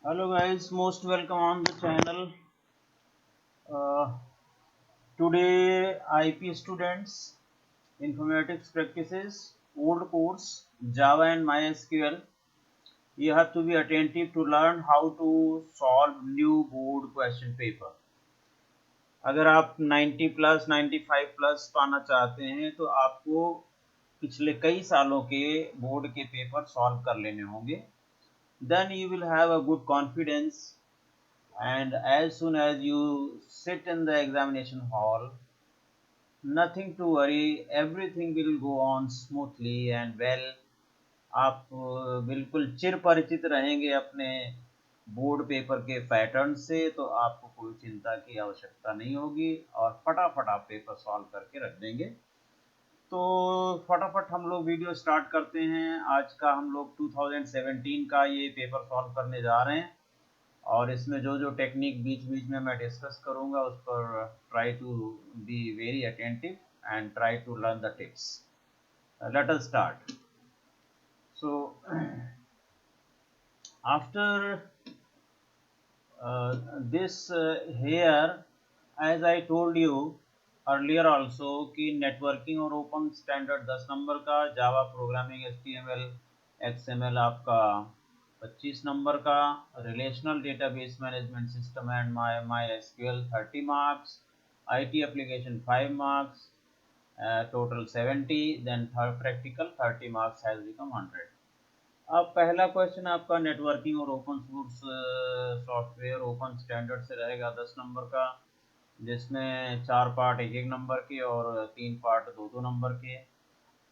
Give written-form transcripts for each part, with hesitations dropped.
Hello guys, most welcome on the channel. Uh, Today IP students, informatics practices, old course, Java and MySQL. You have to be attentive to learn how to solve new board question paper. अगर आप 90 plus 95 plus पाना चाहते हैं तो आपको पिछले कई सालों के बोर्ड के पेपर सॉल्व कर लेने होंगे. Then you will have a good confidence, and as soon as you sit in the examination hall, nothing to worry, everything will go on smoothly and well. आप बिल्कुल चिर परिचित रहेंगे अपने बोर्ड पेपर के पैटर्न से, तो आपको कोई चिंता की आवश्यकता नहीं होगी और फटाफट आप पेपर सॉल्व करके रख देंगे. तो फटाफट हम लोग वीडियो स्टार्ट करते हैं. आज का हम लोग 2017 का ये पेपर सॉल्व करने जा रहे हैं और इसमें जो जो टेक्निक बीच बीच में मैं डिस्कस करूंगा उस पर try to be very attentive and try to learn the tips. Let us start. So after this here, as I told you earlier also कि नेटवर्किंग और ओपन स्टैंडर्ड 10 नंबर का, जावा प्रोग्रामिंग HTML XML आपका 25 number का, relational database management system and MySQL 30 marks, IT application 5 marks, total 70, then practical 30 marks has become 100. अब पहला question आपका networking और open source software open standard से रहेगा 10 number का, जिसमें 4 पार्ट 1-1 नंबर के और 3 पार्ट 2-2 नंबर के.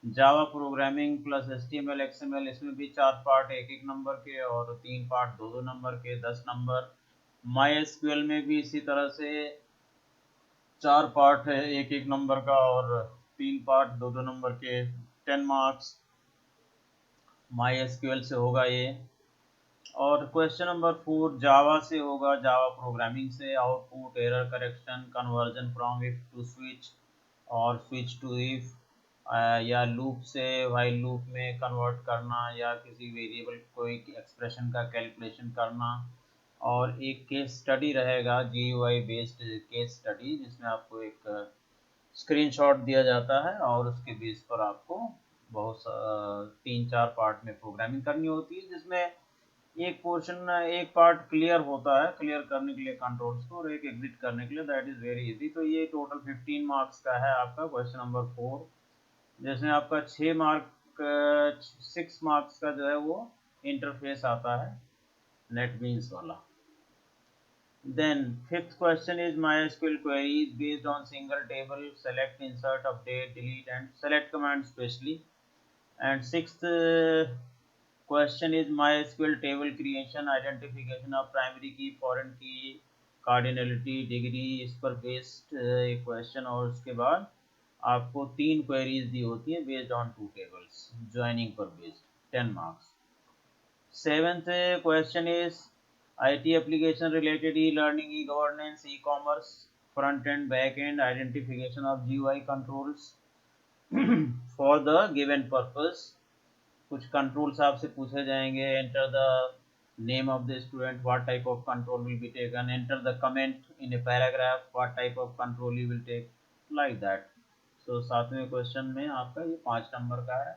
Java programming plus HTML XML, इसमें भी 4 पार्ट 1-1 नंबर के और 3 पार्ट 2-2 नंबर के, 10 नंबर. MySQL में भी इसी तरह से 4 पार्ट है 1-1 नंबर का और 3 पार्ट 2-2 नंबर के, 10 मार्क्स MySQL से होगा ये. और क्वेश्चन नंबर 4 जावा से होगा, जावा प्रोग्रामिंग से. Output, error correction, conversion from if two switch और स्विच टू इफ, या लूप से व्हाइल लूप में कन्वर्ट करना या किसी वेरिएबल कोई एक्सप्रेशन का कैलकुलेशन करना. और एक केस स्टडी रहेगा, GUI बेस्ड केस स्टडी, जिसमें आपको एक स्क्रीनशॉट दिया जाता है और उसके बेस पर आपको बहुत 3-4 पार्ट में प्रोग्रामिंग करनी होती है, जिसमें एक पोर्शन एक पार्ट क्लियर होता है, क्लियर करने के लिए कंट्रोल्स को, और एक एग्जिट करने के लिए. That is very easy. तो ये टोटल 15 मार्क्स का है आपका क्वेश्चन नंबर 4, जिसमें आपका 6 मार्क्स का जो है वो इंटरफेस आता है नेटबीन्स वाला. Then fifth question is MySQL queries based on single table, select, insert, update, delete and select command specially. And sixth question is MySQL table creation, identification of primary key, foreign key, cardinality, degree, इस पर based एक question. और उसके बाद आपको 3 queries दी होती हैं based on 2 tables, joining पर based, 10 marks. Seventh question is IT application related e-learning, e-governance, e-commerce, front end, back end, identification of GUI controls for the given purpose. कुछ कंट्रोल्स आपसे पूछे जाएंगे. Enter the name of the student, what type of control will be taken. Enter the comment in a paragraph, what type of control you will take, like that. So 7वें question में आपका ये 5 number का है.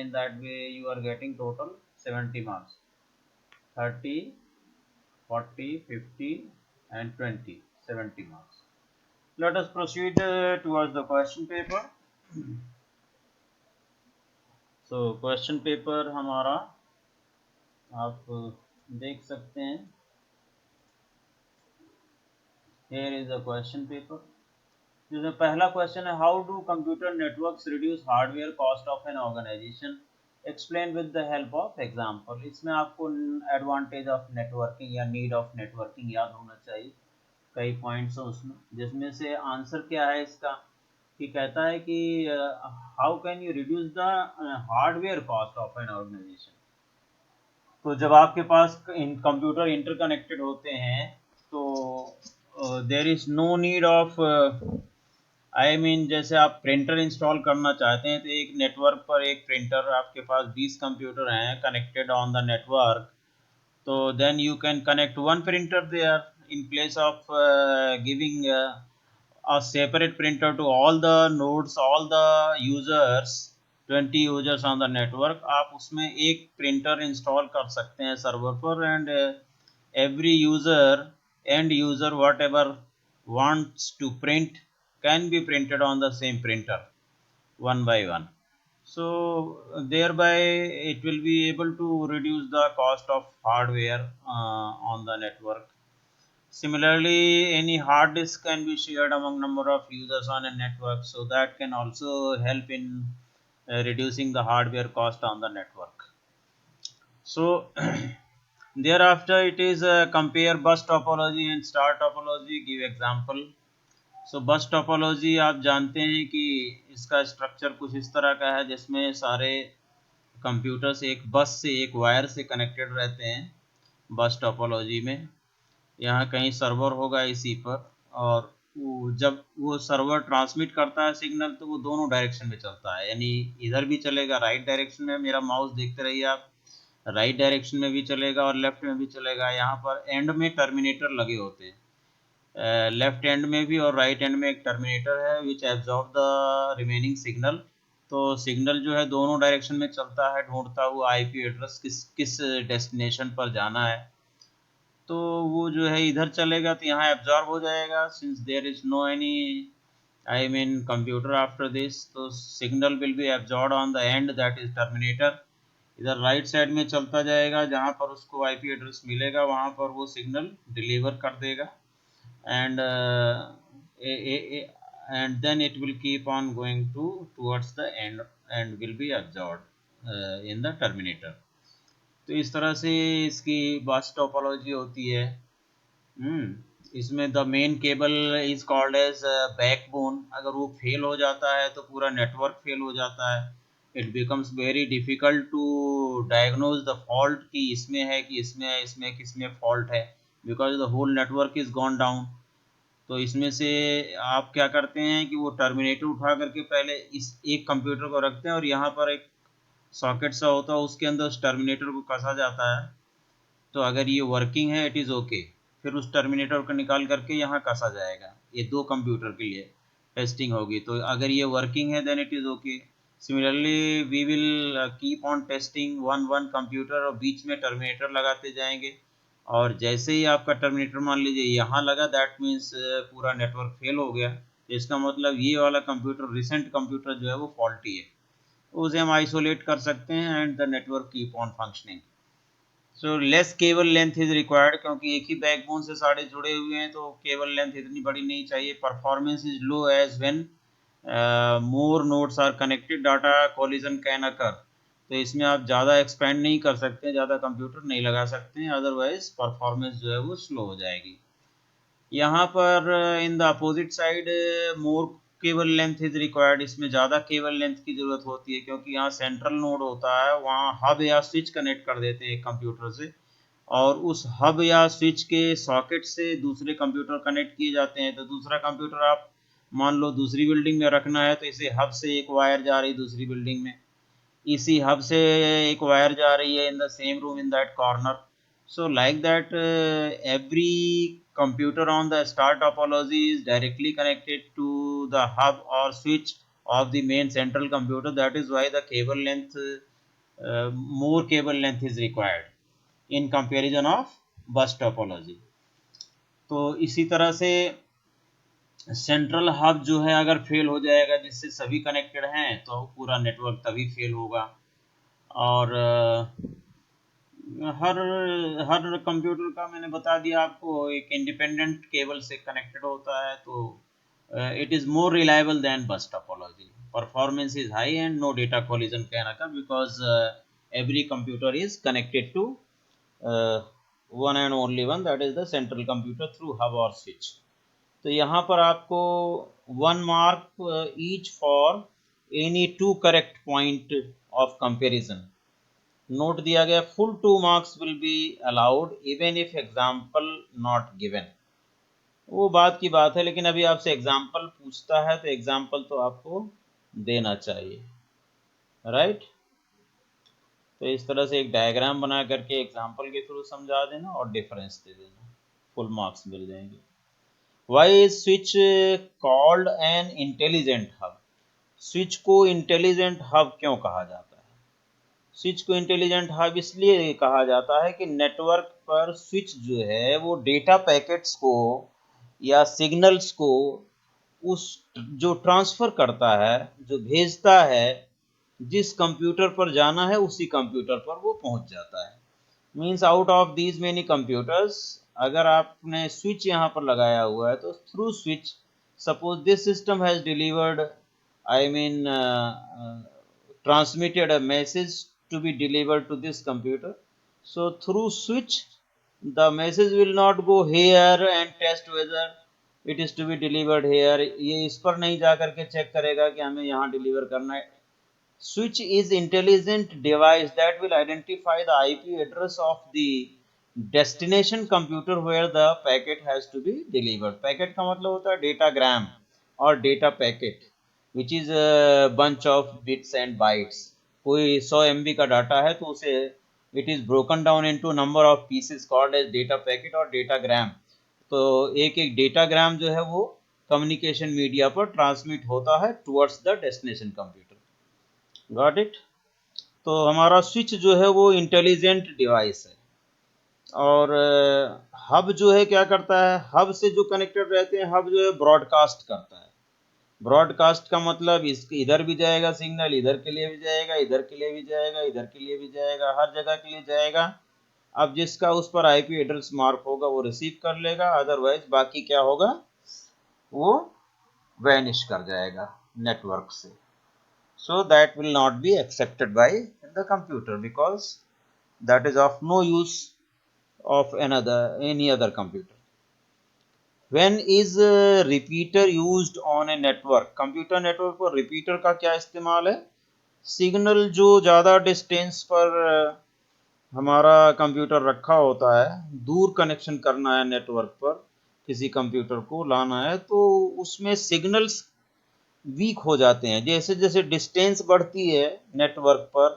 In that way you are getting total 70 marks, 30, 40, 50 and 20, 70 marks. Let us proceed towards the question paper. So question paper हमारा आप देख सकते हैं. Here is the question paper. जिसमें पहला क्वेश्चन है, how do computer networks reduce hardware cost of an organization, explain with the help of example. इसमें आपको एडवांटेज ऑफ नेटवर्किंग या नीड ऑफ नेटवर्किंग याद होना चाहिए. कई पॉइंट्स हैं उसमें, जिसमें से आंसर क्या है इसका, कि कहता है कि how can you reduce the hardware cost of an organization. तो जब आपके पास कंप्यूटर इंटरकनेक्टेड होते हैं तो there is no need of जैसे आप प्रिंटर इंस्टॉल करना चाहते हैं तो एक नेटवर्क पर एक प्रिंटर, आपके पास 20 कंप्यूटर हैं connected on the network, So then you can connect one printer there in place of giving a separate printer to all the nodes, all the users, 20 users on the network. आप उसमें एक printer install कर सकते हैं server पर, and every user, end user, whatever wants to print can be printed on the same printer one by one. So thereby it will be able to reduce the cost of hardware on the network. Similarly, any hard disk can be shared among number of users on a network, so that can also help in reducing the hardware cost on the network. So thereafter it is compare bus topology and star topology. Give example. सो बस topology आप जानते हैं कि इसका structure कुछ इस तरह का है, जिसमें सारे कंप्यूटर्स एक बस से, एक वायर से कनेक्टेड रहते हैं बस टोपोलॉजी में। यहाँ कहीं सर्वर होगा इसी पर, और जब वो सर्वर ट्रांसमिट करता है सिग्नल तो वो दोनों डायरेक्शन में चलता है, यानी इधर भी चलेगा राइट डायरेक्शन में, मेरा माउस देखते रहिए आप, राइट डायरेक्शन में भी चलेगा और लेफ्ट में भी चलेगा। यहाँ पर एंड में टर्मिनेटर लगे होते हैं, लेफ्ट एंड में भी और राइट एंड में एक टर्मिनेटर है विच एब्जॉर्ब द रिमेनिंग सिग्नल। तो सिग्नल जो है दोनों डायरेक्शन में चलता है, ढूंढता हुआ आईपी एड्रेस किस डेस्टिनेशन पर जाना है। तो वो जो है इधर चलेगा तो यहाँ एब्जॉर्ब हो जाएगा, since there is no any I mean computer after this, तो signal will be absorb on the end that is terminator. इधर राइट साइड में चलता जाएगा, जहाँ पर उसको आईपी एड्रेस मिलेगा वहाँ पर वो सिग्नल डिलीवर कर देगा, and and then it will keep on going towards the end and will be absorbed in the terminator. तो इस तरह से इसकी बस टोपोलॉजी होती है। इसमें the main cable is called as backbone. अगर वो फेल हो जाता है तो पूरा नेटवर्क फेल हो जाता है। It becomes very difficult to diagnose the fault कि इसमें है कि इसमें है, इसमें किसमें फॉल्ट है, because the whole network is gone down. तो इसमें से आप क्या करते हैं कि वो टर्मिनेटर उठा करके पहले इस एक कंप्यूटर को रखते हैं और यहाँ पर एक सॉकेट सा होता है, उसके अंदर उस टर्मिनेटर को कसा जाता है। तो अगर ये वर्किंग है इट इज़ ओके, फिर उस टर्मिनेटर को निकाल करके यहाँ कसा जाएगा। ये दो कंप्यूटर के लिए टेस्टिंग होगी, तो अगर ये वर्किंग है then it is okay. Similarly we will keep on testing one computer, और बीच में टर्मिनेटर लगाते जाएंगे, और जैसे ही आपका टर्मिनेटर मान लीजिए यहाँ लगा, दैट मीन्स पूरा नेटवर्क फेल हो गया। इसका मतलब ये वाला कंप्यूटर, रिसेंट कंप्यूटर जो है वो फॉल्टी है, उसे हम आइसोलेट कर सकते हैं and the network keep on functioning. So less cable length is required, क्योंकि एक ही बैकबोन से सारे जुड़े हुए हैं तो केबल लेंथ इतनी बड़ी नहीं चाहिए। Performance is low as when more nodes are connected, data collision can occur. तो इसमें आप ज़्यादा एक्सपेंड नहीं कर सकते, ज़्यादा कंप्यूटर नहीं लगा सकते हैं, अदरवाइज परफॉर्मेंस जो है वो स्लो हो जाएगी। यहाँ पर in the opposite side more cable length is required, इसमें ज़्यादा केबल लेंथ की ज़रूरत होती है, क्योंकि यहाँ सेंट्रल नोड होता है, वहाँ हब या स्विच कनेक्ट कर देते हैं एक कंप्यूटर से, और उस हब या स्विच के सॉकेट से दूसरे कंप्यूटर कनेक्ट किए जाते हैं। तो दूसरा कंप्यूटर आप मान लो दूसरी बिल्डिंग में रखना है, तो इसे हब से एक वायर जा रही दूसरी बिल्डिंग में, इसी हब से एक वायर जा रही है in the same room in that corner. So like that, every computer on the star topology is directly connected to the hub or switch of the main central computer. That is why the cable length, more cable length is required in comparison of bus topology. तो इसी तरह से central hub जो है अगर fail हो जाएगा, जिससे सभी कनेक्टेड हैं, तो पूरा नेटवर्क तभी फेल होगा। और हर हर कंप्यूटर का मैंने बता दिया आपको, एक इंडिपेंडेंट केबल से कनेक्टेड होता है, तो it is more reliable than bus topology. Performance is high and no data collision can occur, because every computer is connected to one and only one, that is the central computer through hub और switch. तो यहाँ पर आपको 1 mark each for any 2 correct point of comparison note दिया गया। Full 2 marks will be allowed even if example not given. वो बात की बात है, लेकिन अभी आपसे एग्जाम्पल पूछता है तो एग्जाम्पल तो आपको देना चाहिए, राइट। तो इस तरह से एक डायग्राम बना करके एग्जाम्पल के थ्रू समझा देना और डिफरेंस दे देना, फुल मार्क्स मिल जाएंगे। Why is switch called an intelligent hub? Switch को इंटेलिजेंट हब क्यों कहा जाता है? स्विच को इंटेलिजेंट हब इसलिए कहा जाता है कि नेटवर्क पर स्विच जो है वो डेटा पैकेट्स को या सिग्नल्स को उस जो ट्रांसफर करता है, जो भेजता है, जिस कंप्यूटर पर जाना है उसी कंप्यूटर पर वो पहुंच जाता है। Means out of these many computers, अगर आपने स्विच यहाँ पर लगाया हुआ है तो through switch, suppose this system has delivered, I mean transmitted a message to be delivered to this computer. So through switch, the message will not go here and test whether it is to be delivered here. ये इस पर नहीं जा करके check करेगा कि हमें यहाँ डिलीवर करना है। Switch is intelligent device that will identify the IP address of the destination computer where the packet has to be delivered. Packet का मतलब होता है datagram और data packet, which is a bunch of bits and bytes. कोई 100 MB का data है तो उसे it is broken down into number of pieces called as data packet और datagram. तो एक एक डेटाग्राम जो है वो कम्युनिकेशन मीडिया पर ट्रांसमिट होता है towards the destination computer. Got it? तो हमारा स्विच जो है वो इंटेलिजेंट डिवाइस है। और हब जो है क्या करता है, हब से जो कनेक्टेड रहते हैं, हब जो है ब्रॉडकास्ट करता है। ब्रॉडकास्ट का मतलब इधर भी जाएगा सिग्नल, इधर के लिए भी जाएगा, इधर के लिए भी जाएगा, इधर के लिए भी जाएगा, हर जगह के लिए जाएगा। अब जिसका उस पर आईपी एड्रेस मार्क होगा वो रिसीव कर लेगा, अदरवाइज बाकी क्या होगा, वो वैनिश कर जाएगा नेटवर्क से। So that will not be accepted by the computer because that is of no use of any other computer. When is repeater used on a network? Computer network पर repeater का क्या इस्तेमाल है? Signal जो ज़्यादा distance पर हमारा computer रखा होता है, दूर कनेक्शन करना है नेटवर्क पर, किसी कंप्यूटर को लाना है, तो उसमें सिग्नल्स वीक हो जाते हैं। जैसे जैसे डिस्टेंस बढ़ती है नेटवर्क पर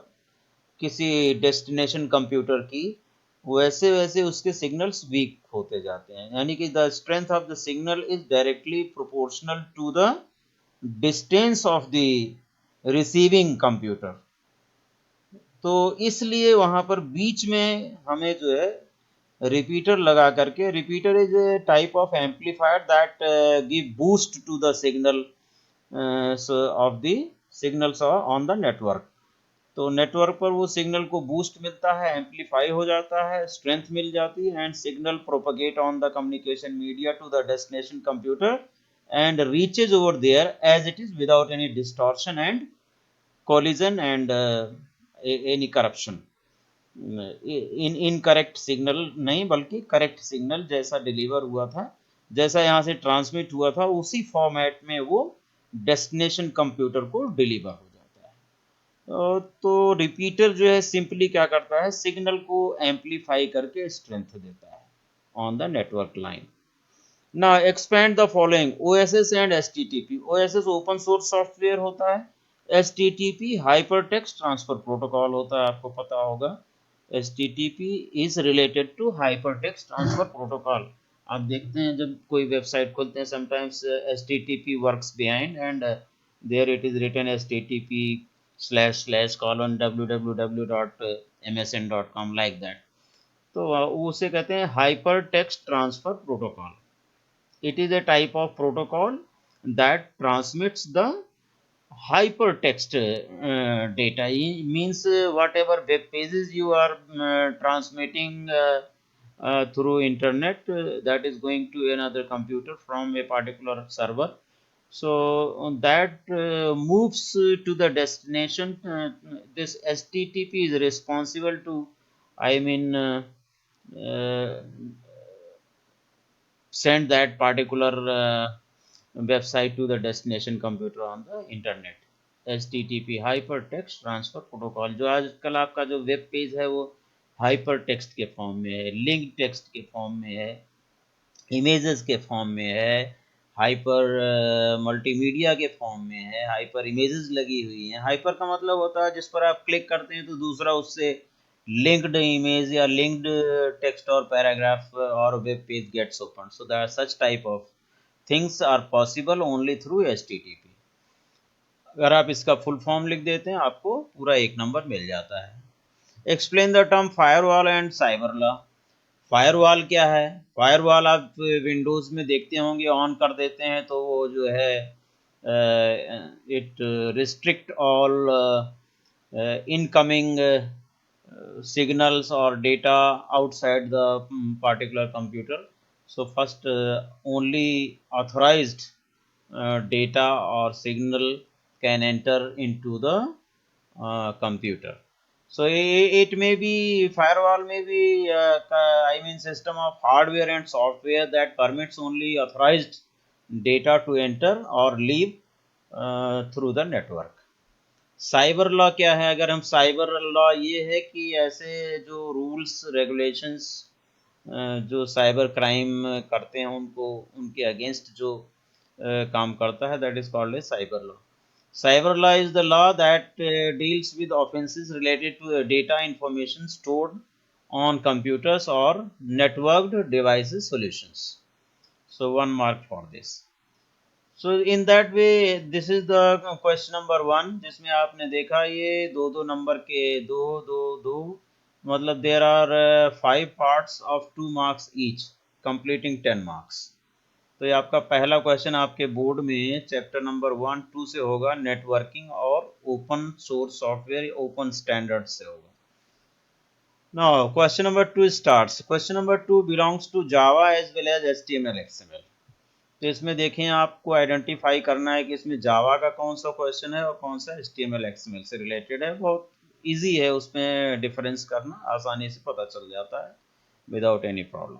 किसी डेस्टिनेशन कंप्यूटर की, वैसे वैसे उसके सिग्नल्स वीक होते जाते हैं। यानी कि the strength of the signal is directly proportional to the distance of the receiving computer. तो इसलिए वहां पर बीच में हमें जो है रिपीटर लगा करके, repeater is a type of amplifier that give boost to the signal of the signals on the network. तो नेटवर्क पर वो सिग्नल को बूस्ट मिलता है, एम्पलीफाई हो जाता है, स्ट्रेंथ मिल जाती है, and signal propagate on the communication media to the destination computer and reaches over there as it is without any distortion and collision and any corruption. Incorrect signal नहीं, बल्कि करेक्ट सिग्नल जैसा deliver हुआ था, जैसा यहाँ से transmit हुआ था, उसी फॉर्मेट में वो डेस्टिनेशन कंप्यूटर को डिलीवर हो जाता है। तो रिपीटर जो है सिंपली क्या करता है, सिग्नल को एम्पलीफाई करके स्ट्रेंथ देता है ऑन द नेटवर्क लाइन। ना expand the following OSS and HTTP. OSS open source software होता है, HTTP hyper text transfer protocol होता है, आपको पता होगा। HTTP is related to hyper text transfer protocol. आप देखते हैं जब कोई वेबसाइट खोलते हैं, sometimes HTTP works behind and there it is written http//: www.msn.com like that. तो उसे कहते हैं hyper text transfer protocol. It is a type of protocol that transmits the hypertext data. It means whatever web pages you are transmitting through internet, that is going to another computer from a particular server. So that moves to the destination. This HTTP is responsible to, I mean, uh, send that particular website to the destination computer on the internet. HTTP hypertext transfer protocol। जो आजकल आपका जो web page है वो hyper text के form में है, link text के फॉर्म में है, इमेजेस के फॉर्म में है, हाइपर मल्टीमीडिया के फॉर्म में है, हाइपर इमेजेस लगी हुई हैं। हाइपर का मतलब होता है जिस पर आप क्लिक करते हैं तो दूसरा उससे लिंक्ड इमेज या लिंक्ड टेक्स्ट और पैराग्राफ और web page gets open, so that such type of things are possible only through HTTP। अगर आप इसका फुल फॉर्म लिख देते हैं आपको पूरा एक नंबर मिल जाता है। Explain the term firewall and cyber law. Firewall क्या है? फायरवॉल आप विंडोज में देखते होंगे, ऑन कर देते हैं तो वो जो है it restrict all incoming signals or data outside the particular computer. So first only authorized data or signal can enter into the computer. So it may be, firewall may be I mean system of hardware and software that permits only authorized data to enter or leave through the network. Cyber law क्या है? अगर हम cyber law, ये है कि ऐसे जो rules regulations जो साइबर क्राइम करते हैं उनको, उनके अगेंस्ट जो काम करता है, that is called a cyber law. Cyber law is the law that deals with offences related to data information stored on computers or networked devices solutions. So 1 mark for this. So in that way this is the question number 1, जिसमें आपने देखा ये दो दो number के दो दो दो, मतलब there are 5 parts of 2 marks each, completing 10 marks. तो ये आपका पहला क्वेश्चन आपके बोर्ड में चैप्टर नंबर 1, 2 से होगा, नेटवर्किंग और open source software, open standard से होगा। Now question number 2 starts. Question number 2 belongs to Java as well as HTML XML. तो इसमें देखें आपको आइडेंटिफाई करना है कि इसमें जावा का कौन सा क्वेश्चन है और कौन सा HTML XML से रिलेटेड है। बहुत इजी है, उसमें डिफरेंस करना आसानी से पता चल जाता है विदाउट एनी प्रॉब्लम।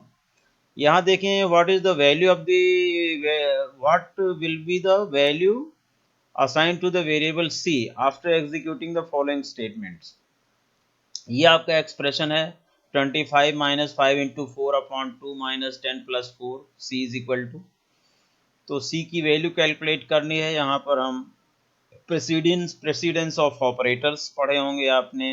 यहाँ देखें what is the value of the, what will be the value assign to the variable C after executing the following statements. ये आपका एक्सप्रेशन है 25 minus 5 into 4 upon 2 minus 10 plus 4 C is equal to, तो C की value calculate करनी है। यहाँ पर हम प्रेसिडेंस ऑफ ऑपरेटर्स पढ़े होंगे आपने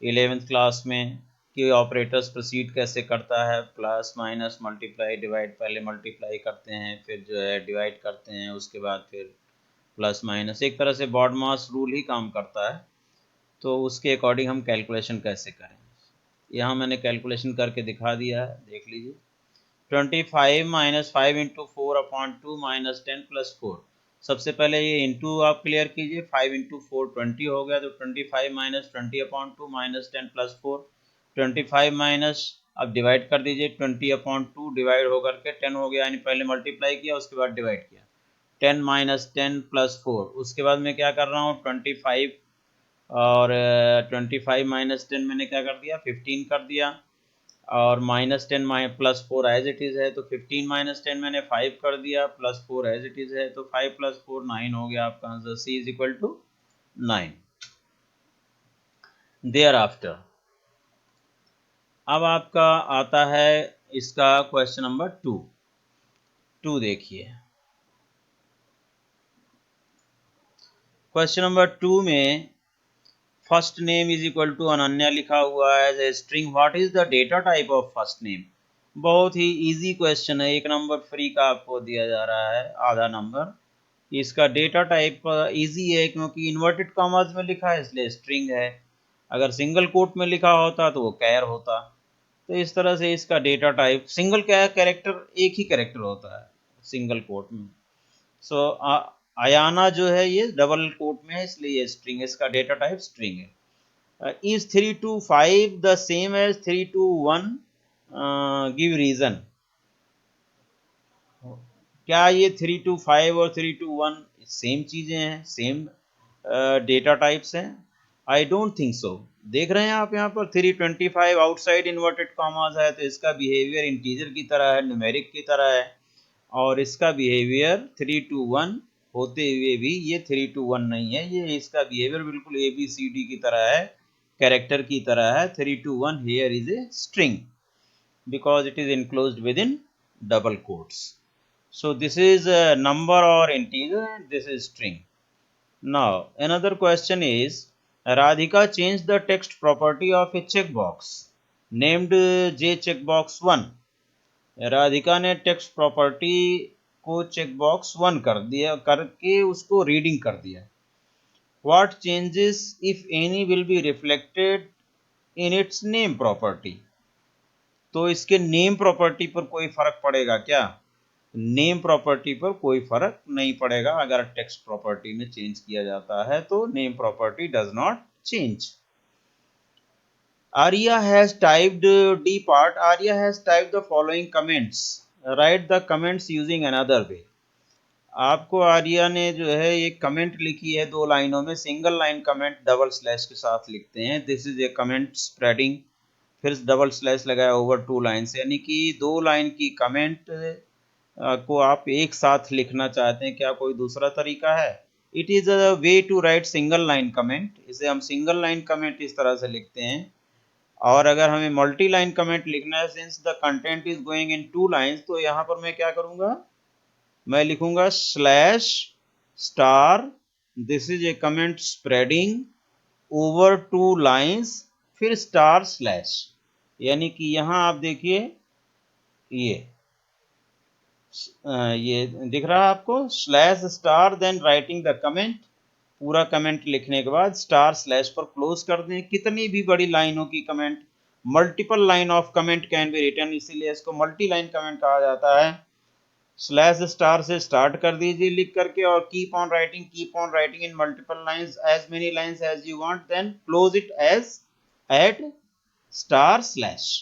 11th क्लास में कि ऑपरेटर्स प्रोसीड कैसे करता है, प्लस माइनस मल्टीप्लाई डिवाइड, पहले मल्टीप्लाई करते हैं फिर जो है डिवाइड करते हैं, उसके बाद फिर प्लस माइनस, एक तरह से बॉड मास रूल ही काम करता है। तो उसके अकॉर्डिंग हम कैलकुलेशन कैसे करें, यहाँ मैंने कैलकुलेशन करके दिखा दिया है, देख लीजिए। 25 minus 5 into 4 upon 2 minus 10 plus 4, सबसे पहले ये इंटू आप क्लियर कीजिए, 5 इंटू 4 20 हो गया, तो 25 minus 20 upon 2 minus 10 plus 4, 25 minus, अब डिवाइड कर दीजिए, 20 अपॉन 2 डिवाइड होकर के 10 हो गया, यानी पहले मल्टीप्लाई किया उसके बाद डिवाइड किया, 10 माइनस 10 प्लस 4, उसके बाद मैं क्या कर रहा हूँ 25 और 25 माइनस 10 मैंने क्या कर दिया 15 कर दिया, और minus 10 plus 4 as it is है, तो 15 माइनस 10 मैंने 5 कर दिया, प्लस 4 एज इट इज़ है, तो 5 प्लस 4 9 हो गया आपका answer, C is equal to 9। Thereafter अब आपका आता है इसका क्वेश्चन नंबर 2 देखिए। क्वेश्चन नंबर 2 में first name is equal to Ananya लिखा हुआ है as a string, what is the data type of first name. बहुत ही इजी क्वेश्चन है, 1 नंबर फ्री का आपको दिया जा रहा है, आधा नंबर। इसका डेटा टाइप इजी है क्योंकि इन्वर्टेड कॉमास में लिखा है इसलिए स्ट्रिंग है, अगर सिंगल कोट में लिखा होता तो वो कैर होता। तो इस तरह से इसका डेटा टाइप, सिंगल कैरेक्टर एक ही कैरेक्टर होता है सिंगल कोट में, सो अयाना जो है ये डबल कोट में है इसलिए ये स्ट्रिंग है, इसका डेटा टाइप स्ट्रिंग है। Is 3 to 5 the same as 3 to 1, give reason. क्या ये 3 to 5 और 3 to 1 सेम चीजें हैं, सेम डेटा टाइप्स हैं? I don't think so. देख रहे हैं आप यहाँ पर 325 आउटसाइड इन्वर्टेड कॉमास है, तो इसका बिहेवियर इंटीजर की तरह है, न्यूमेरिक की तरह है, और इसका बिहेवियर 3 to 1 होते हुए भी ये 3 to 1 नहीं है, ये इसका बिहेवियर बिल्कुल ABCD की तरह है, कैरेक्टर की तरह है। 3 to 1 here is a string because it is enclosed within double quotes. So this is a number or integer and this is string. Now another question is, Radhika changed the text property of a checkbox named J checkbox 1. Radhika ने text property को checkbox 1 कर दिया, करके उसको reading कर दिया. What changes if any will be reflected in its name property. तो इसके नेम प्रॉपर्टी पर कोई फर्क पड़ेगा क्या? नेम प्रॉपर्टी पर कोई फर्क नहीं पड़ेगा. अगर टेक्स्ट प्रॉपर्टी में चेंज किया जाता है तो name property does not change. Arya has typed D part. Arya has typed the following comments. Write the comments using another way. आपको आर्या ने जो है एक कमेंट लिखी है 2 लाइनों में. Single line comment double slash के साथ लिखते हैं. This is A comment spreading, फिर डबल स्लैश लगाया ओवर 2 लाइन्स, यानी कि 2 लाइन की कमेंट को आप एक साथ लिखना चाहते हैं. क्या कोई दूसरा तरीका है? It is a way to write single line comment. इसे हम सिंगल लाइन कमेंट इस तरह से लिखते हैं. और अगर हमें मल्टी लाइन कमेंट लिखना है, since the content is going in 2 lines, तो यहाँ पर मैं क्या करूंगा, मैं लिखूंगा slash star, this is A comment spreading over 2 lines, फिर स्टार स्लैश. यानी कि यहाँ आप देखिए ये दिख रहा है आपको, slash star then writing the comment. पूरा कमेंट लिखने के बाद स्टार स्लैश पर क्लोज कर दें. कितनी भी बड़ी लाइनों की comment, multiple line of comment can be written, इसीलिए इसको मल्टी लाइन कमेंट कहा जाता है. स्लैश स्टार से स्टार्ट कर दीजिए लिख करके, और keep on writing in multiple lines, as many lines as you want, then close it as at star slash.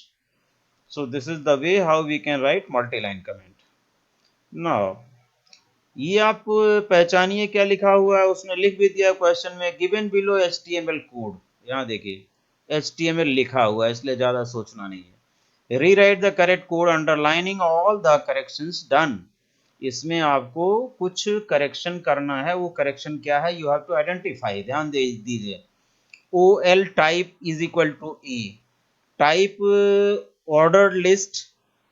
So this is the way how we can write multi line comment. Now ये आप पहचानिए क्या लिखा हुआ है. उसने लिख भी दिया क्वेश्चन में, गिवन बिलो HTML कोड. यहाँ देखिए HTML लिखा हुआ है, इसलिए ज्यादा सोचना नहीं है. Rewrite the correct code underlining all the corrections done. इसमें आपको कुछ करेक्शन करना है. वो करेक्शन क्या है, यू हैव टू आइडेंटिफाई. ध्यान दे दीजिए. OL type is equal to E. Type ordered list.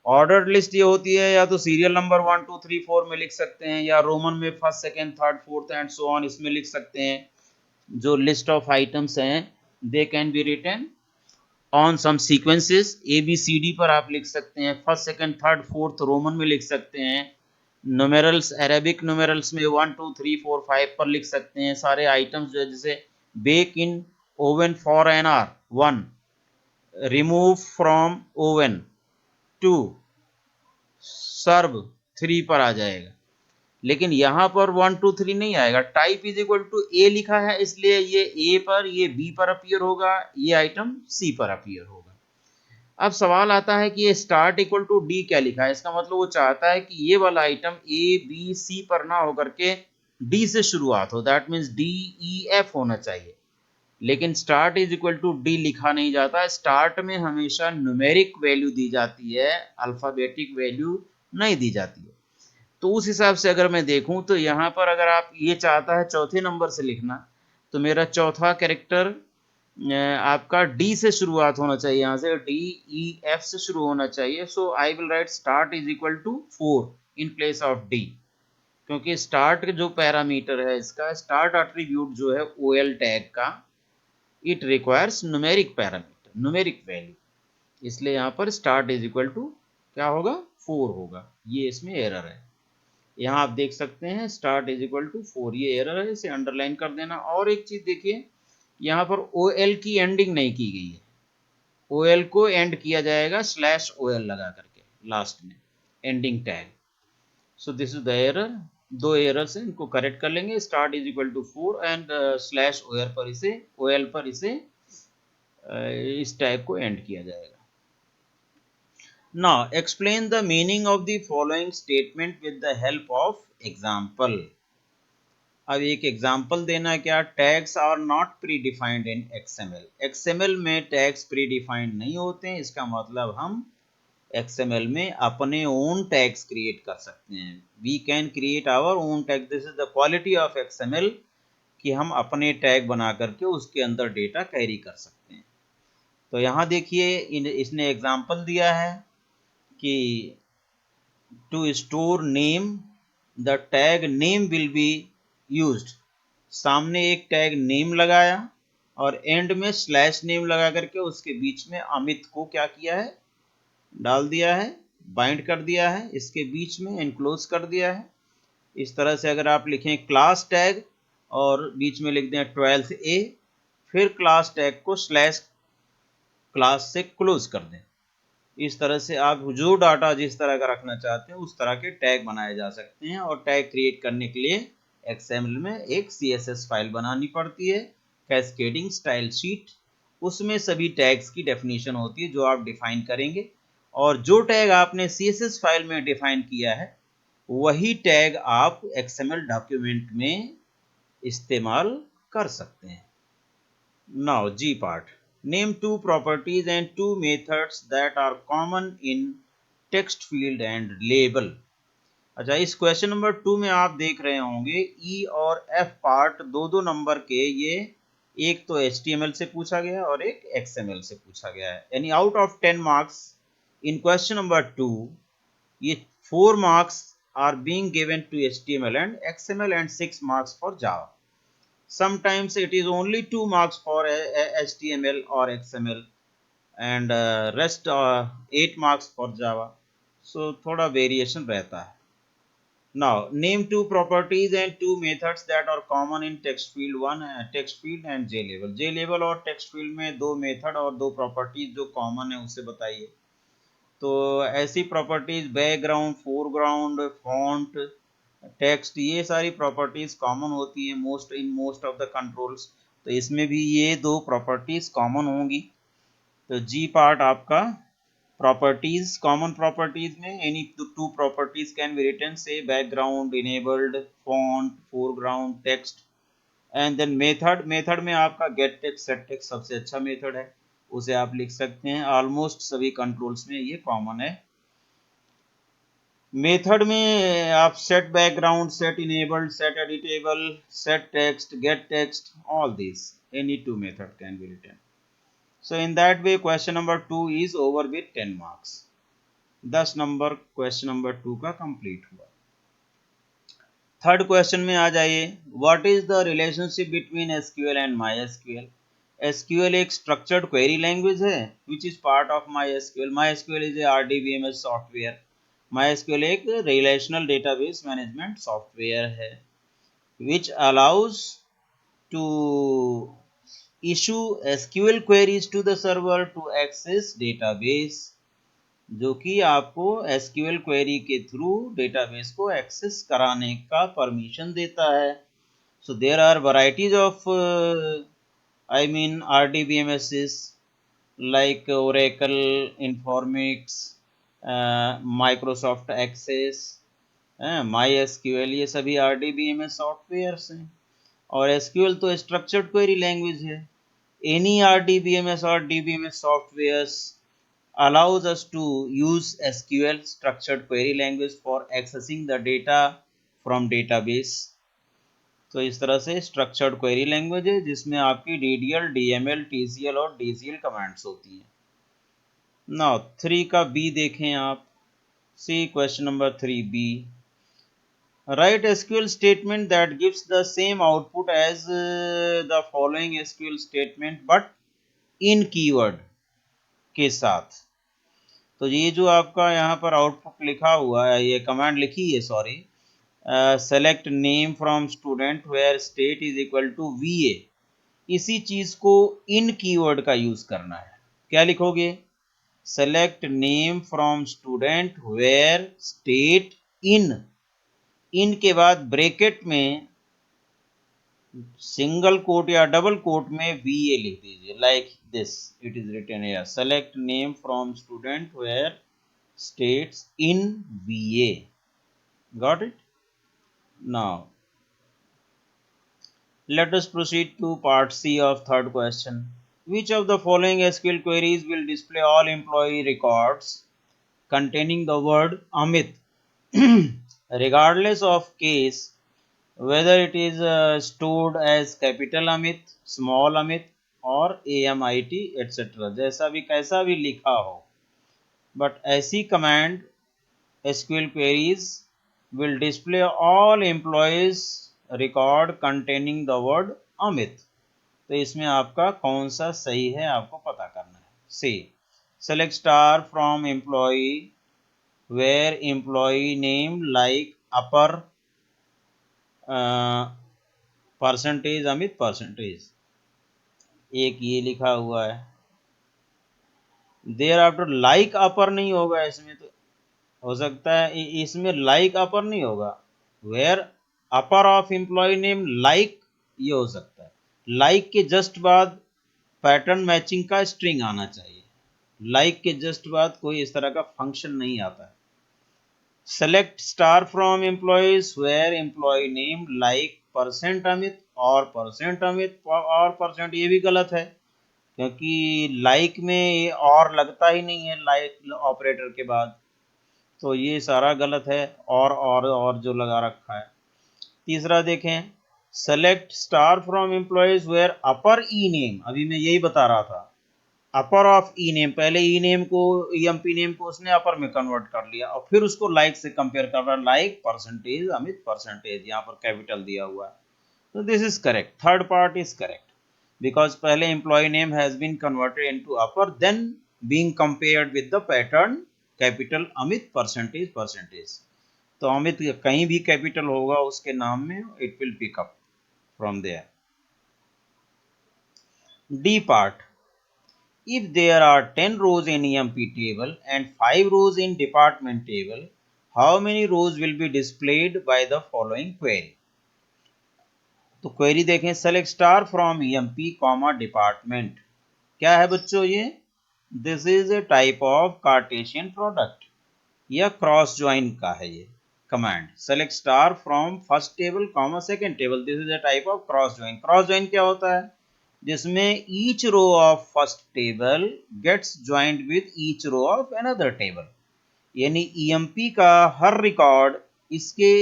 Ordered list ये होती है, या तो सीरियल नंबर 1 2 3 4 में लिख सकते हैं, या रोमन में first second third fourth and so on इसमें लिख सकते हैं. जो लिस्ट ऑफ आइटम्स हैं they can be written on some sequences. ABCD पर आप लिख सकते हैं. First second third fourth Roman में लिख सकते हैं. न्यूमेरल्स अरेबिक न्यूमेरल्स में 1 2 3 4 5 पर लिख सकते हैं. सारे आइटम्स जो है, जैसे bake in oven for an hour 1, remove from oven 2, serve 3 पर आ जाएगा. लेकिन यहां पर 1 2 3 नहीं आएगा. टाइप इज इक्वल टू ए लिखा है, इसलिए ये ए पर, ये बी पर अपीयर होगा, ये आइटम सी पर अपीयर होगा. अब सवाल आता है कि ये स्टार्ट इक्वल टू डी क्या लिखा है. इसका मतलब वो चाहता है कि ये वाला आइटम ए बी सी पर ना होकर के डी से शुरुआत हो. That means D E F होना चाहिए. लेकिन start is equal to D लिखा नहीं जाता. स्टार्ट में हमेशा न्यूमेरिक वैल्यू दी जाती है, अल्फाबेटिक वैल्यू नहीं दी जाती है. तो उस हिसाब से अगर मैं देखूं तो यहाँ पर अगर आप ये चाहता है चौथे नंबर से लिखना, तो मेरा चौथा कैरेक्टर आपका डी से शुरुआत होना चाहिए. यहाँ से डी ई एफ से शुरू होना चाहिए. So I will write start is equal to 4 in place of D, क्योंकि स्टार्ट जो पैरामीटर है इसका, स्टार्ट एट्रीब्यूट जो है OL टैग का, it requires numeric parameter, numeric value. इसलिए यहाँ पर स्टार्ट इज इक्वल टू क्या होगा, 4 होगा. ये इसमें एरर है. यहाँ आप देख सकते हैं स्टार्ट इज इक्वल टू 4, ये एरर है, इसे अंडरलाइन कर देना. और एक चीज देखिए, यहाँ पर OL की एंडिंग नहीं की गई है. OL को एंड किया जाएगा स्लैश OL लगा करके लास्ट में, ending tag. So this is the error. 2 errors हैं, इनको करेक्ट कर लेंगे. Start is equal to 4 end slash OL पर इसे इस टैग को एंड किया जाएगा. Now explain the meaning of the following statement with the help of example. अब एक एग्जाम्पल देना है. क्या, tags are not predefined in XML. XML में टैग्स प्री डिफाइंड नहीं होते हैं. इसका मतलब हम XML में अपने ओन टैग्स क्रिएट कर सकते हैं. We can create our own tag. This is the quality of XML कि हम अपने टैग बना करके उसके अंदर डेटा कैरी कर सकते हैं. तो यहाँ देखिए इसने एग्जाम्पल दिया है कि to store name, the tag name will be used. सामने एक टैग नेम लगाया और एंड में स्लैश नेम लगा करके उसके बीच में अमित को क्या किया है, डाल दिया है, बाइंड कर दिया है, इसके बीच में एनक्लोज कर दिया है। इस तरह से अगर आप लिखें क्लास टैग और बीच में लिख दें 12th A, फिर क्लास टैग को स्लैश क्लास से क्लोज कर दें। इस तरह से आप जो डाटा जिस तरह का रखना चाहते हैं उस तरह के टैग बनाए जा सकते हैं। और टैग क्रिएट करने के लिए XML में एक CSS फाइल बनानी पड़ती है, कैस्केडिंग स्टाइल शीट। उसमें सभी टैग्स की डेफिनेशन होती है जो आप डिफाइन करेंगे, और जो टैग आपने CSS फाइल में डिफाइन किया है वही टैग आप XML डॉक्यूमेंट में इस्तेमाल कर सकते हैं। Now G part. Name two properties and two methods that are common in text field and label. अच्छा, इस क्वेश्चन नंबर 2 में आप देख रहे होंगे E और F पार्ट दो दो नंबर के, ये एक तो HTML से पूछा गया और एक XML से पूछा गया है। यानी out of 10 marks in question number 2, ये 4 marks are being given to HTML and XML and 6 marks for Java. Sometimes it is only 2 marks for HTML or XML and rest 8 marks for Java. So थोड़ा variation रहता है। Now name two properties and two methods that are common in text field 1, text field and JLabel. JLabel और text field में दो method और दो properties जो common है उसे बताइए। तो ऐसी properties background, foreground, font, text, ये सारी प्रॉपर्टीज कॉमन होती है मोस्ट ऑफ द कंट्रोल्स। तो इसमें भी ये दो प्रॉपर्टीज कॉमन होंगी। तो जी पार्ट आपका प्रॉपर्टीज, कॉमन प्रॉपर्टीज में any two properties can be written, say background, enabled, font, foreground, text. And then method, method में आपका गेट टेक्स्ट, सेट टेक्स्ट सबसे अच्छा मेथड है, उसे आप लिख सकते हैं। ऑलमोस्ट सभी कंट्रोल्स में ये कॉमन है। मेथड में आप set background, set enabled, set editable, set text, gate text, all these any two method can be written. So in that way question number 2 is over with 10 marks. 10 number question number 2 का complete हुआ। Third question में आ जाइए। What is the relationship between SQL and my SQL. SQL एक structured query language है which is part of my SQL. My SQL is a RDBMS software. MySQL एक relational database management software है which allows to issue SQL queries to the server to access database, जो कि आपको SQL query के through database को access कराने का permission देता है। So there are varieties of RDBMSs like Oracle, Informix, Microsoft Access, MySQL, ये सभी RDBMS सॉफ्टवेयर्स हैं। और SQL तो स्ट्रक्चर्ड क्वेरी लैंग्वेज है। एनी RDBMS और DBMS softwares allows us to use SQL structured query language for accessing the data from database. तो इस तरह से स्ट्रक्चर्ड क्वेरी लैंग्वेज है जिसमें आपकी DDL, DML, TCL और DCL कमांड्स होती हैं। नाउ 3 का B देखें आप। See question number 3B। Write SQL statement that gives the same output as the following SQL statement but in keyword के साथ। तो ये जो आपका यहाँ पर आउटपुट लिखा हुआ है, ये कमांड लिखी है, sorry, select name from student where state is equal to VA, इसी चीज को इन कीवर्ड का यूज करना है। क्या लिखोगे? Select name from student where state in के बाद ब्रैकेट में सिंगल कोट या डबल कोट में VA लिख दीजिए, like this it is written here, select name from student where states in VA। Got it? Now let us proceed to part C of third question. Which of the following SQL queries will display all employee records containing the word Amit regardless of case, whether it is stored as capital Amit, small Amit और AMIT etc. जैसा भी कैसा भी लिखा हो, but ऐसी command SQL queries will display all employees record containing the word Amit. तो इसमें आपका कौन सा सही है आपको पता करना है. सी select star from employee where employee name like upper percentage Amit percentage, एक ये लिखा हुआ है. देयर आफ्टर लाइक अपर नहीं होगा इसमें, तो हो सकता है इसमें लाइक अपर नहीं होगा. Where upper of employee name like, ये हो सकता है. लाइक के जस्ट बाद पैटर्न मैचिंग का स्ट्रिंग आना चाहिए. लाइक के जस्ट बाद कोई इस तरह का फंक्शन नहीं आता है. Select star from employees where employee name like percent Amit और परसेंट अमित और परसेंट, ये भी गलत है क्योंकि लाइक में ये और लगता ही नहीं है लाइक ऑपरेटर के बाद, तो ये सारा गलत है. और जो लगा रखा है. तीसरा देखें, select star from employees where upper E name, अभी मैं यही बता रहा था. अपर ऑफ ई नेम, पहले ई नेम को ईएमपी नेम को उसने अपर में कन्वर्ट कर लिया और फिर उसको लाइक से कंपेयर कर रहा है. लाइक परसेंटेज अमित परसेंटेज, यहाँ पर कैपिटल दिया हुआ है. तो this is correct, third part is correct because पहले employee name has been converted into upper then being compared with the pattern capital Amit percentage. तो अमित कहीं भी कैपिटल होगा उसके नाम में, it will pick up from there. D part, if there are 10 rows in EMP table and 5 rows in department table, how many rows will be displayed by the following query? तो query देखें, select star from EMP comma department. क्या है बच्चों ये? This is a type of Cartesian product या cross join का है ये command. Select star from first table comma second table, this is a type of cross join. Cross join क्या होता है? जिसमें each row of first table gets joined with each row of another table. यानी EMP का हर record इसके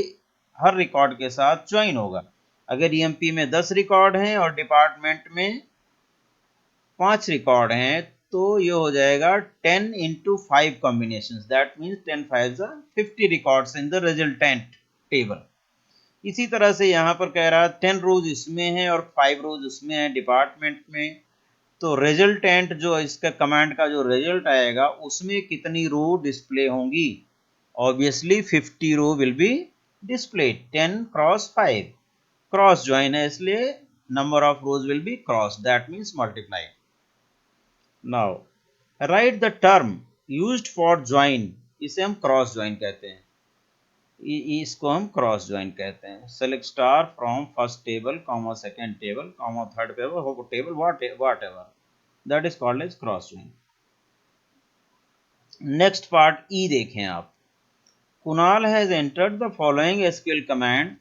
हर record के साथ ज्वाइन होगा. अगर ईएमपी में 10 रिकॉर्ड हैं और डिपार्टमेंट में 5 रिकॉर्ड हैं तो ये हो जाएगा 10 into 5 combinations. That means 10 5s are 50 records in the resultant table. इसी तरह से यहाँ पर कह रहा है 10 रोज इसमें है और 5 रोज उसमें है डिपार्टमेंट में. तो रिजल्टेंट जो इसका कमांड का जो रिजल्ट आएगा उसमें कितनी रो डिस्प्ले होंगी? Obviously 50 row will be displayed. 10 cross 5 cross join है इसलिए number of rows will be cross, that means multiplied. Now write the term used for join, इसे हम क्रॉस ज्वाइन कहते हैं. इसको हम क्रॉस ज्वाइन कहते हैं. Select star from first table comma second table comma third table whatever, that is called as cross join. Next part E देखें आप. Kunal has entered the following SQL command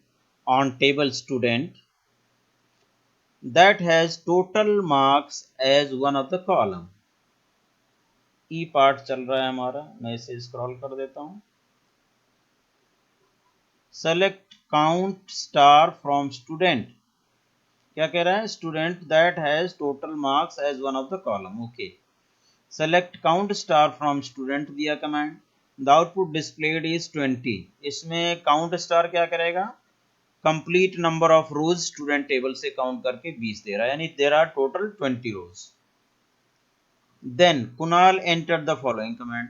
on table student that has total marks as one of the column. E part चल रहा है हमारा, मैं इसे scroll कर देता हूं. Select count star from student, क्या कह रहा है? Student that has total marks as one of the column. Okay, select count star from student दिया command. The output displayed is 20. इसमें काउंट स्टार क्या करेगा? Complete number of rows student table से count करके 20 दे रहा है, यानी there are total 20 rows. Then Kunal enter the following command.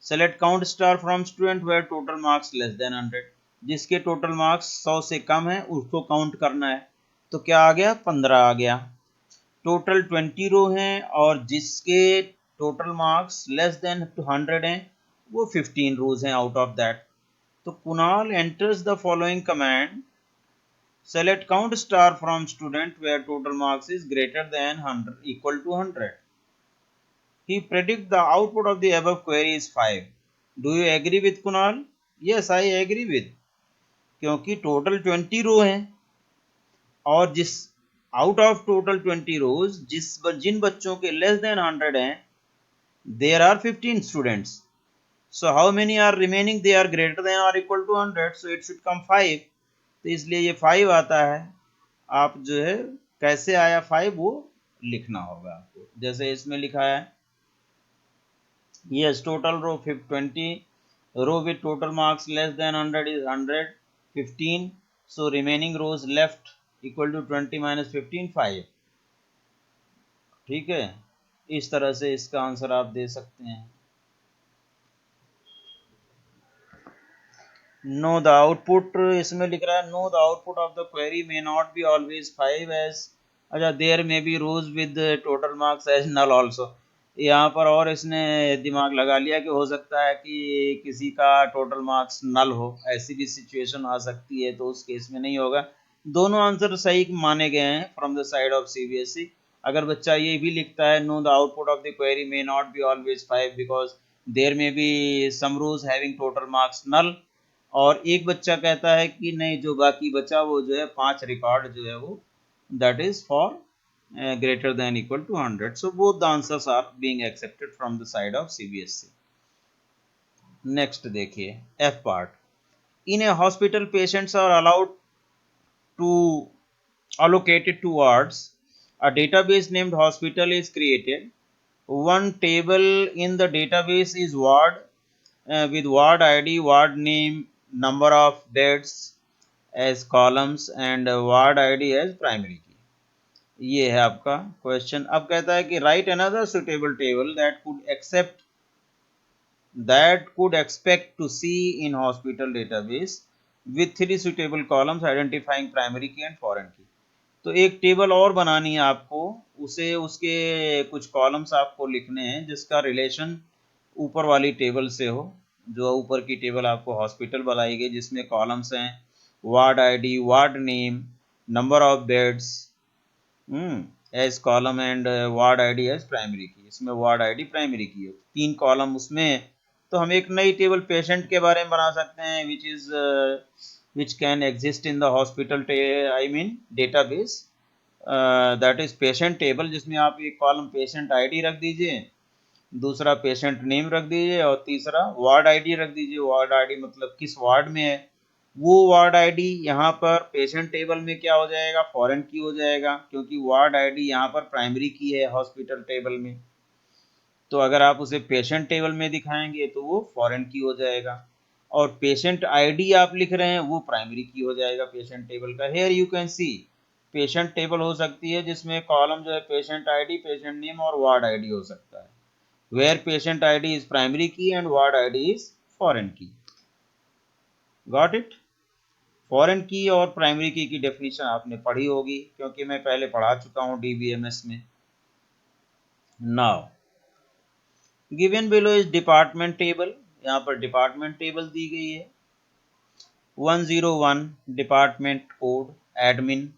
Select count star from student where total marks less than 100. जिसके टोटल मार्क्स 100 से कम है उसको काउंट करना है. तो क्या आ गया? 15 आ गया. टोटल 20 रो हैं और जिसके टोटल मार्क्स लेस देन 100 हैं वो 15 रोज हैं आउट ऑफ दैट. तो Kunal enters the following command. Select count star from student where total marks is greater than 100 equal to 100. He predict the output of the above query is 5. Do you agree with Kunal? Yes, I agree with. क्योंकि total 20 रो हैं और जिस out of total 20 रोज जिन बच्चों के less than 100 हैं there are 15 students. So how many are remaining? They are greater than or equal to 100. So it should come 5. तो इसलिए ये 5 आता है. आप जो है कैसे आया 5 वो लिखना होगा आपको, जैसे इसमें लिखा है. Yes, total row 20 row with total marks less than 100 is 100, 15, so remaining rows left equal to 20 minus 15, 5. ठीक है, इस तरह से इसका आंसर आप दे सकते हैं. नो द आउटपुट इसमें लिख रहा है no the output of the query may not be always 5 as, अच्छा there may be rows with total marks as null also. यहाँ पर और इसने दिमाग लगा लिया कि हो सकता है कि किसी का टोटल मार्क्स नल हो, ऐसी भी सिचुएशन आ सकती है, तो उस केस में नहीं होगा. दोनों आंसर सही माने गए हैं from the side of CBSE. अगर बच्चा ये भी लिखता है no the output of the query may not be always 5 because there may be some rows having total marks null, और एक बच्चा कहता है कि नहीं जो बाकी बचा वो जो है 5 रिकॉर्ड जो है वो that is for greater than equal to 100. So both the answers are being accepted from the side of CBSE. Next देखिए F part. In a hospital, patients are allowed to allocated to wards. A database named hospital is created. One table in the database is ward with ward ID, ward name, number of beds as columns and ward ID as primary key. ये है आपका question. अब कहता है कि right another suitable table that could expect to see in hospital database with 3 suitable columns identifying primary key and foreign key. तो एक table और बनानी है आपको, उसे उसके कुछ कॉलम्स आपको लिखने हैं जिसका रिलेशन ऊपर वाली टेबल से हो. जो ऊपर की टेबल आपको हॉस्पिटल बनाई गई जिसमें कॉलम्स हैं ward ID, ward name, number of beds as column and ward ID as primary key. इसमें वार्ड आईडी प्राइमरी की है, 3 कॉलम उसमें. तो हम एक नई टेबल पेशेंट के बारे में बना सकते हैं which can exist in the hospital I mean database, that is patient table, जिसमें आप एक कॉलम पेशेंट आईडी रख दीजिए, दूसरा पेशेंट नेम रख दीजिए और तीसरा वार्ड आईडी रख दीजिए. वार्ड आईडी मतलब किस वार्ड में है वो वार्ड आईडी. यहाँ पर पेशेंट टेबल में क्या हो जाएगा, फॉरेन की हो जाएगा, क्योंकि वार्ड आईडी यहाँ पर प्राइमरी की है हॉस्पिटल टेबल में. तो अगर आप उसे पेशेंट टेबल में दिखाएंगे तो वो फॉरेन की हो जाएगा, और पेशेंट आईडी आप लिख रहे हैं वो प्राइमरी की हो जाएगा पेशेंट टेबल का. Here you can see patient table हो सकती है जिसमें कॉलम जो है पेशेंट आईडी, पेशेंट नेम और वार्ड आईडी हो सकता है, where patient ID is primary key and ward ID is foreign key. Got it? Foreign की और प्राइमरी की डेफिनेशन आपने पढ़ी होगी क्योंकि मैं पहले पढ़ा चुका हूं DBMS में. Now given below is department table. यहाँ पर डिपार्टमेंट टेबल दी गई है. 101 department code admin,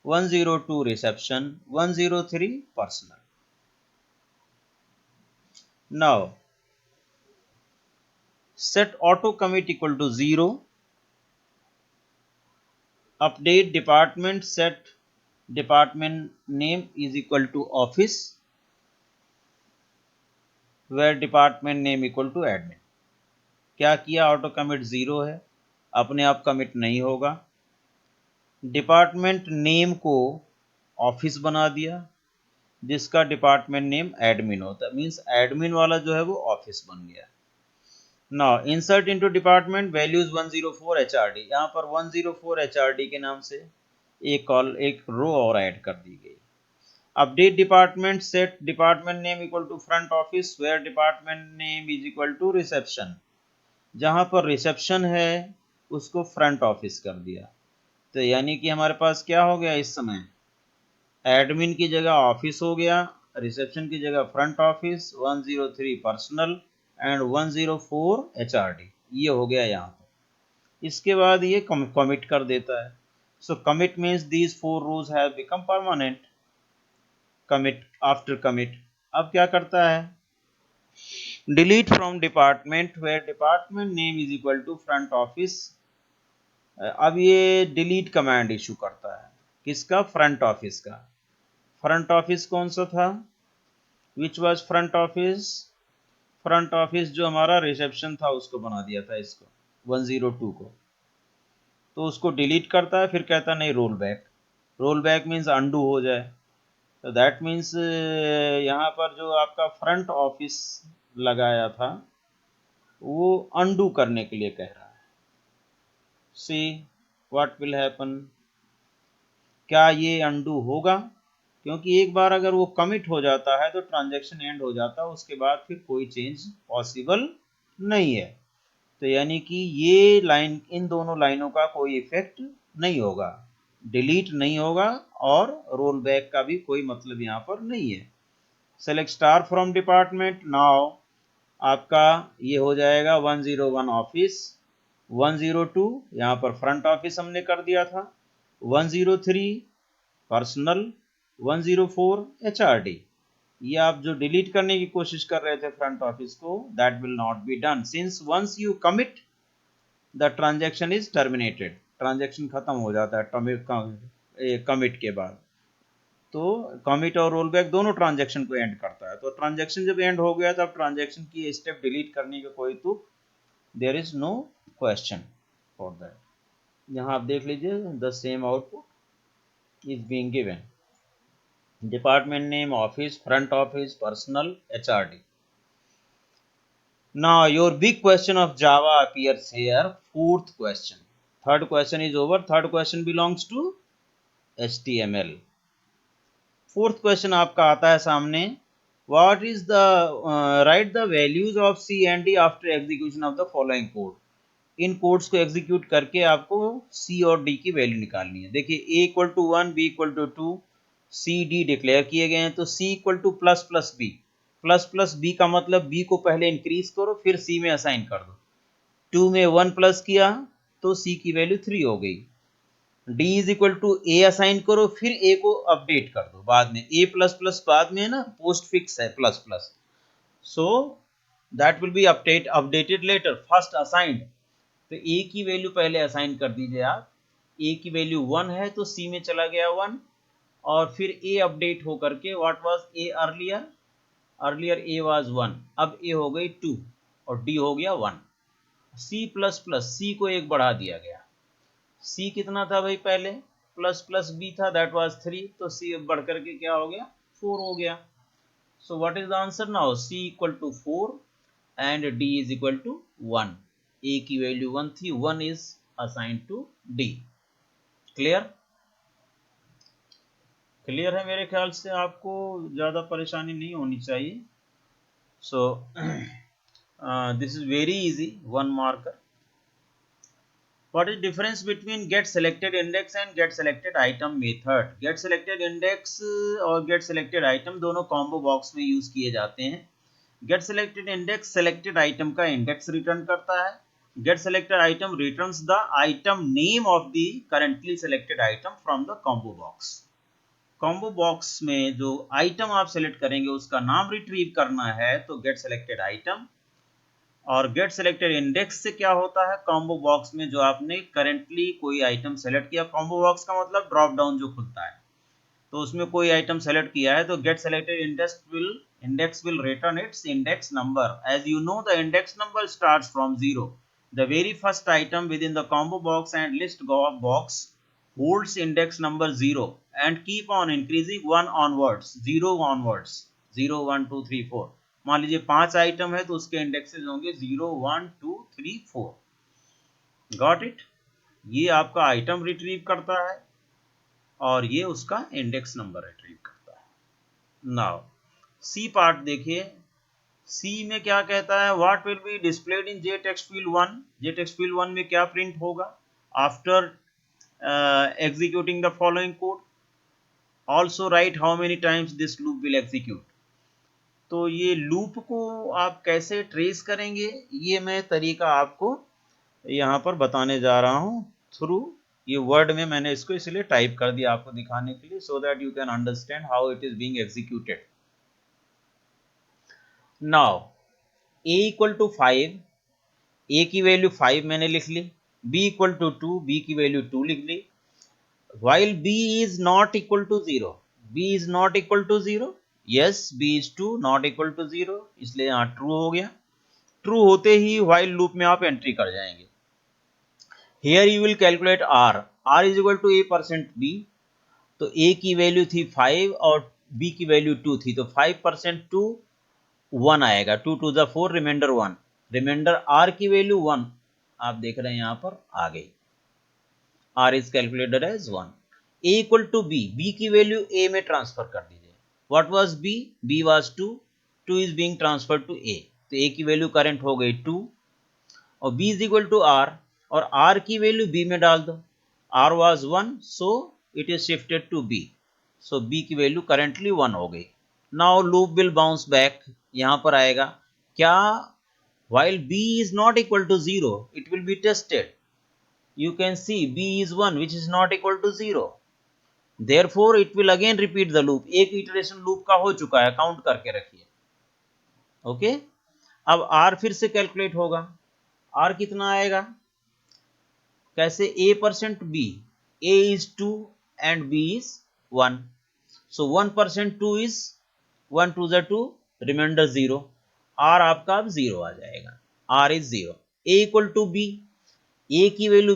102 reception, 103 personal. Now set auto commit equal to 0. Update department, set department name is equal to office where department name equal to admin. क्या किया, auto commit 0 है, अपने आप commit नहीं होगा. Department name को office बना दिया जिसका डिपार्टमेंट नेम एडमिन होता है, मीन्स एडमिन वाला जो है वो ऑफिस बन गया. Now insert into department values 104 HRD. यहाँ पर 104 HRD के नाम से एक रो और ऐड कर दी गई. Update department, set department name equal to front office where department name is equal to reception. जहाँ पर रिसेप्शन है उसको फ्रंट ऑफिस कर दिया. तो यानी कि हमारे पास क्या हो गया, इस समय एडमिन की जगह ऑफिस हो गया, रिसेप्शन की जगह front office, 103 personal and 104 HRD. ये हो गया यहाँ पर. इसके बाद ये कमिट कर देता है. So commit means these 4 rows have become permanent. Commit after commit. अब क्या करता है, delete from department where department name is equal to front office. अब ये डिलीट कमांड इशू करता है किसका, फ्रंट ऑफिस का. फ्रंट ऑफिस कौन सा था, which was front office, front office जो हमारा रिसेप्शन था उसको बना दिया था, इसको 102 को. तो उसको डिलीट करता है, फिर कहता नहीं roll back. Roll back means undo हो जाए. तो दैट मीन्स यहाँ पर जो आपका फ्रंट ऑफिस लगाया था वो अनडू करने के लिए कह रहा है। सी व्हाट विल हैपन, क्या ये अनडू होगा? क्योंकि एक बार अगर वो कमिट हो जाता है तो ट्रांजैक्शन एंड हो जाता है, उसके बाद फिर कोई चेंज पॉसिबल नहीं है। तो यानी कि ये लाइन, इन दोनों लाइनों का कोई इफेक्ट नहीं होगा, डिलीट नहीं होगा और रोल बैक का भी कोई मतलब यहाँ पर नहीं है। Select star from department. Now आपका ये हो जाएगा 101 ऑफिस, 102 यहाँ पर फ्रंट ऑफिस हमने कर दिया था, 103 पर्सनल, 104 एचआरडी। ये आप जो डिलीट करने की कोशिश कर रहे थे फ्रंट ऑफिस को, that will not be done since once you commit the transaction is terminated. Transaction खत्म हो जाता है कमिट के बाद। तो कमिट और रोल बैक दोनों ट्रांजैक्शन को एंड करता है। तो ट्रांजैक्शन जब एंड हो गया तब ट्रांजैक्शन की स्टेप डिलीट करने का कोई तुक, there is no question for that. यहाँ आप देख लीजिए, the same output is being given. Department name, office, front office, personnel, HRD. Now your big question of Java appears here, fourth question. Third question is over. Third question belongs to HTML. Fourth question आपका आता है सामने, what is the write the values of C and D after execution of the following code. In codes को execute करके आपको C और D की value निकालनी है। देखिए A equal to 1, B equal to 2, C D declare किए गए हैं। तो C equal to plus plus B, plus plus B का मतलब बी को पहले इंक्रीज करो फिर सी में असाइन कर दो। 2 में 1 प्लस किया तो सी की वैल्यू 3 हो गई। D is equal to A assign करो फिर ए को अपडेट कर दो बाद में। ए प्लस प्लस बाद में है ना, पोस्ट फिक्स है plus plus, so that will be updated later. First assigned, तो ए की वैल्यू पहले असाइन कर दीजिए आप। ए की वैल्यू 1 है तो सी में चला गया 1, और फिर ए अपडेट हो करके what was a earlier, earlier A was 1, अब ए हो गई 2 और डी हो गया 1। सी प्लस प्लस, सी को एक बढ़ा दिया गया। सी कितना था भाई, पहले प्लस प्लस बी था, दैट वाज 3, तो सी बढ़ करके क्या हो गया, 4 हो गया। So what is the answer now, C equal to 4 and D is equal to 1। A की वैल्यू 1 थी, 1 is assign to D. Clear? Clear है मेरे ख्याल से, आपको ज़्यादा परेशानी नहीं होनी चाहिए। सो this is very easy, 1 marker. What is difference between get selected index and get selected item method? Get selected index और get selected item दोनों combo box में यूज किए जाते हैं। Get selected index selected item का index return करता है। Get selected item returns the item name of the currently selected item from the combo box. Combo box में जो आइटम आप सेलेक्ट करेंगे उसका नाम रिट्रीव करना है तो गेट सेलेक्टेड आइटम। और गेट सेलेक्टेड इंडेक्स से क्या होता है, कॉम्बो बॉक्स में जो आपने करेंटली कोई आइटम सेलेक्ट किया, कॉम्बो बॉक्स का मतलब ड्रॉप डाउन जो खुलता है, तो उसमें कोई आइटम सेलेक्ट किया है तो get selected index will return its index number. As you know the index number starts from 0, the very first item within the combo box and list box holds index number 0 and keep on increasing 1 onwards, 0 onwards, 0 1 2 3 4। मान लीजिए 5 item है तो उसके indexes होंगे 0 1 2 3 4। Got it? ये आपका item retrieve करता है और ये उसका इंडेक्स नंबर रिट्रीव करता है। नाउ सी पार्ट देखिए, सी में क्या कहता है, what will be displayed in J text field 1। J text field 1 में क्या प्रिंट होगा after executing the following code, also write how many times this loop will execute। तो ये लूप को आप कैसे ट्रेस करेंगे, ये मैं तरीका आपको यहाँ पर बताने जा रहा हूँ थ्रू ये वर्ड में मैंने इसको इसलिए टाइप कर दिया आपको दिखाने के लिए, so that you can understand how it is being executed. Now a equal to 5, a की वैल्यू 5 मैंने लिख ली, b इक्वल टू 2, b की वैल्यू 2 लिख ली। While b is not equal to 0, b is not equal to 0, yes b is 2 not equal to 0, इसलिए यहाँ true हो गया। ट्रू होते ही while लूप में आप एंट्री कर जाएंगे। Here you will calculate r, r is equal to a% b, तो a की वैल्यू थी 5 और b की वैल्यू 2 थी, तो 5% 2 1 आएगा, 2 to the 4 remainder 1, remainder R की वैल्यू 1 आप देख रहे हैं यहाँ पर आ गई, R is calculated as 1। A equal to B, B की वैल्यू ए में ट्रांसफर कर दीजिए। What was B? B was 2, 2 is being transfer to A, तो ए की वैल्यू करंट हो गई 2, और b is equal to R, और r की वैल्यू b में डाल दो। r was 1, so it is shifted to b, so b की वैल्यू करंटली 1 हो गई। Now loop will bounce back, यहां पर आएगा क्या, while b is not equal to 0 it will be tested, you can see b is 1 which is not equal to 0, therefore it will again repeat the loop, एक iteration loop का हो चुका है, count करके रखिए। ओके, अब r फिर से कैलकुलेट होगा, r कितना आएगा, कैसे, a% b, a is 2 and b is 1, so 1% 2 is 1 2 is 2, remainder 0, r आपका अब 0 आ जाएगा, r is 0। a equal to b, a की वैल्यू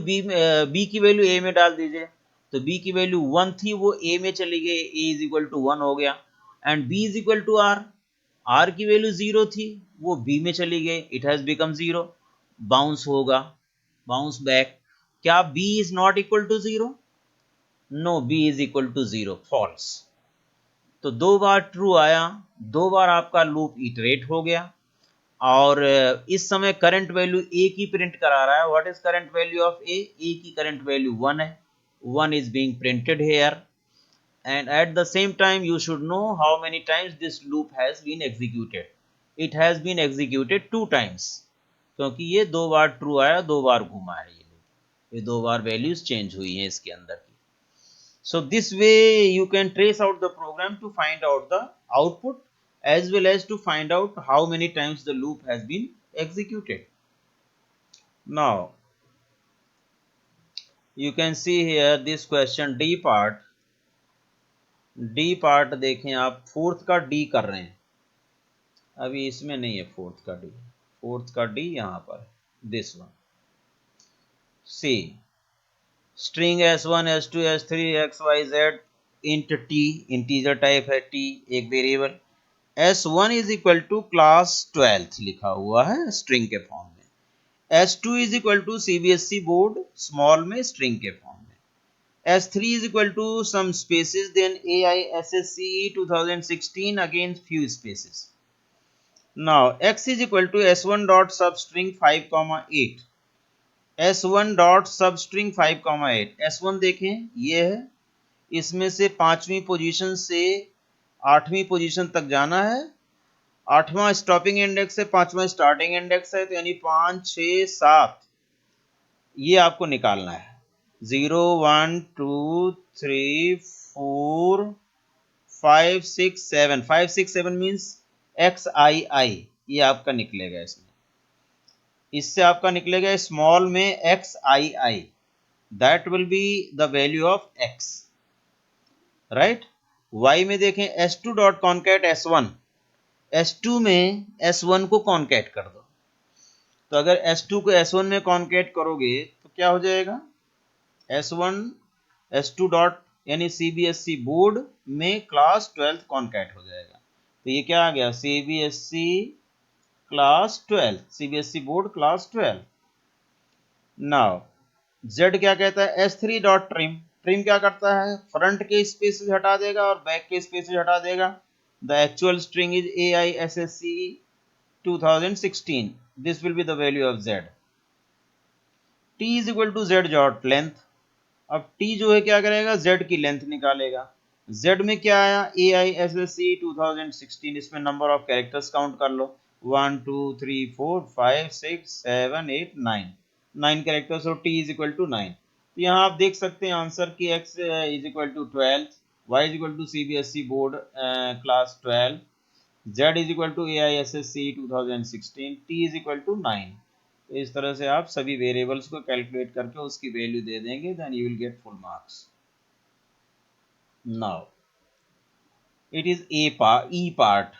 b की वैल्यू a में डाल दीजिए, तो b की वैल्यू 1 थी वो a में चली गई, a is equal to 1 हो गया, and b is equal to r, r की वैल्यू 0 थी वो b में चली गई, it has become 0, बाउंस होगा, बाउंस बैक। क्या b is not equal to 0? No, b is equal to 0, false. तो दो बार ट्रू आया, दो बार आपका लूप इटरेट हो गया, और इस समय करंट वैल्यू a की प्रिंट करा रहा है। What is current value of a? a की करंट वैल्यू 1 है, 1 is being printed here, and at the same time you should know how many times this loop has been executed. It has been executed 2 times, क्योंकि ये दो बार true आया, दो बार घुमा है, ये दो बार वैल्यूज चेंज हुई हैं इसके अंदर की। So this way you can trace out the program to find out the output as well as to find out how many times the loop has been executed. Now you can see here this question D part. D part देखें आप, fourth का D कर रहे हैं, अभी इसमें नहीं है फोर्थ का D, फोर्थ का D यहाँ पर, this one. See, string s1 s2 s3 xyz int t, integer type है t, एक variable, s1 is equal to class 12 लिखा हुआ है स्ट्रिंग के फॉर्म में, s2 is equal to CBSE board small में स्ट्रिंग के फॉर्म में, s3 is equal to some spaces then AISSCE 2016 again few spaces. Now x is equal to s1 dot substring 5,8, s1 dot substring 5,8, s1 देखें ये है, इसमें से 5वीं position से 8वीं पोजीशन तक जाना है, 8वां स्टॉपिंग इंडेक्स है, 5वां स्टार्टिंग इंडेक्स है, तो यानी 5 6 7 ये आपको निकालना है, 0 1 2 3 4 5 6 7, 5 6 7 मीन्स XII, ये आपका निकलेगा, इससे आपका निकलेगा स्मॉल में XII, that will be the value of x, right. y में देखें s2 dot concat s1, s2 में s1 को कॉन्कैट कर दो, तो अगर s2 को s1 में कॉन्कैट करोगे तो क्या हो जाएगा, s1 s2 डॉट यानी सीबीएसई बोर्ड में क्लास 12 कॉन्कैट हो जाएगा, तो ये क्या आ गया, CBSE class 12, CBSE board class 12। Now z क्या कहता है, s3 डॉट ट्रिम, ट्रिम क्या करता है, फ्रंट के स्पेसेस हटा देगा और बैक के स्पेसेस हटा देगा, the actual string is AISSCE 2016, this will be the value of z, t is equal to z dot length, अब t जो है क्या करेगा, z की लेंथ निकालेगा, z में क्या आया, AISSCE 2016, इसमें नंबर ऑफ कैरेक्टर्स काउंट कर लो, 1 2 3 4 5 6 7 8 9, 9 कैरेक्टर्स, और t इज इक्वल टू 9, तो यहाँ आप देख सकते हैं आंसर की x is equal to 12, y is equal to CBSE board class 12, z is equal to AISSCE 2016, t is equal to 9। तो इस तरह से आप सभी वेरिएबल्स को कैलकुलेट करके उसकी वैल्यू दे देंगे, then you will get full marks. Now it is E part,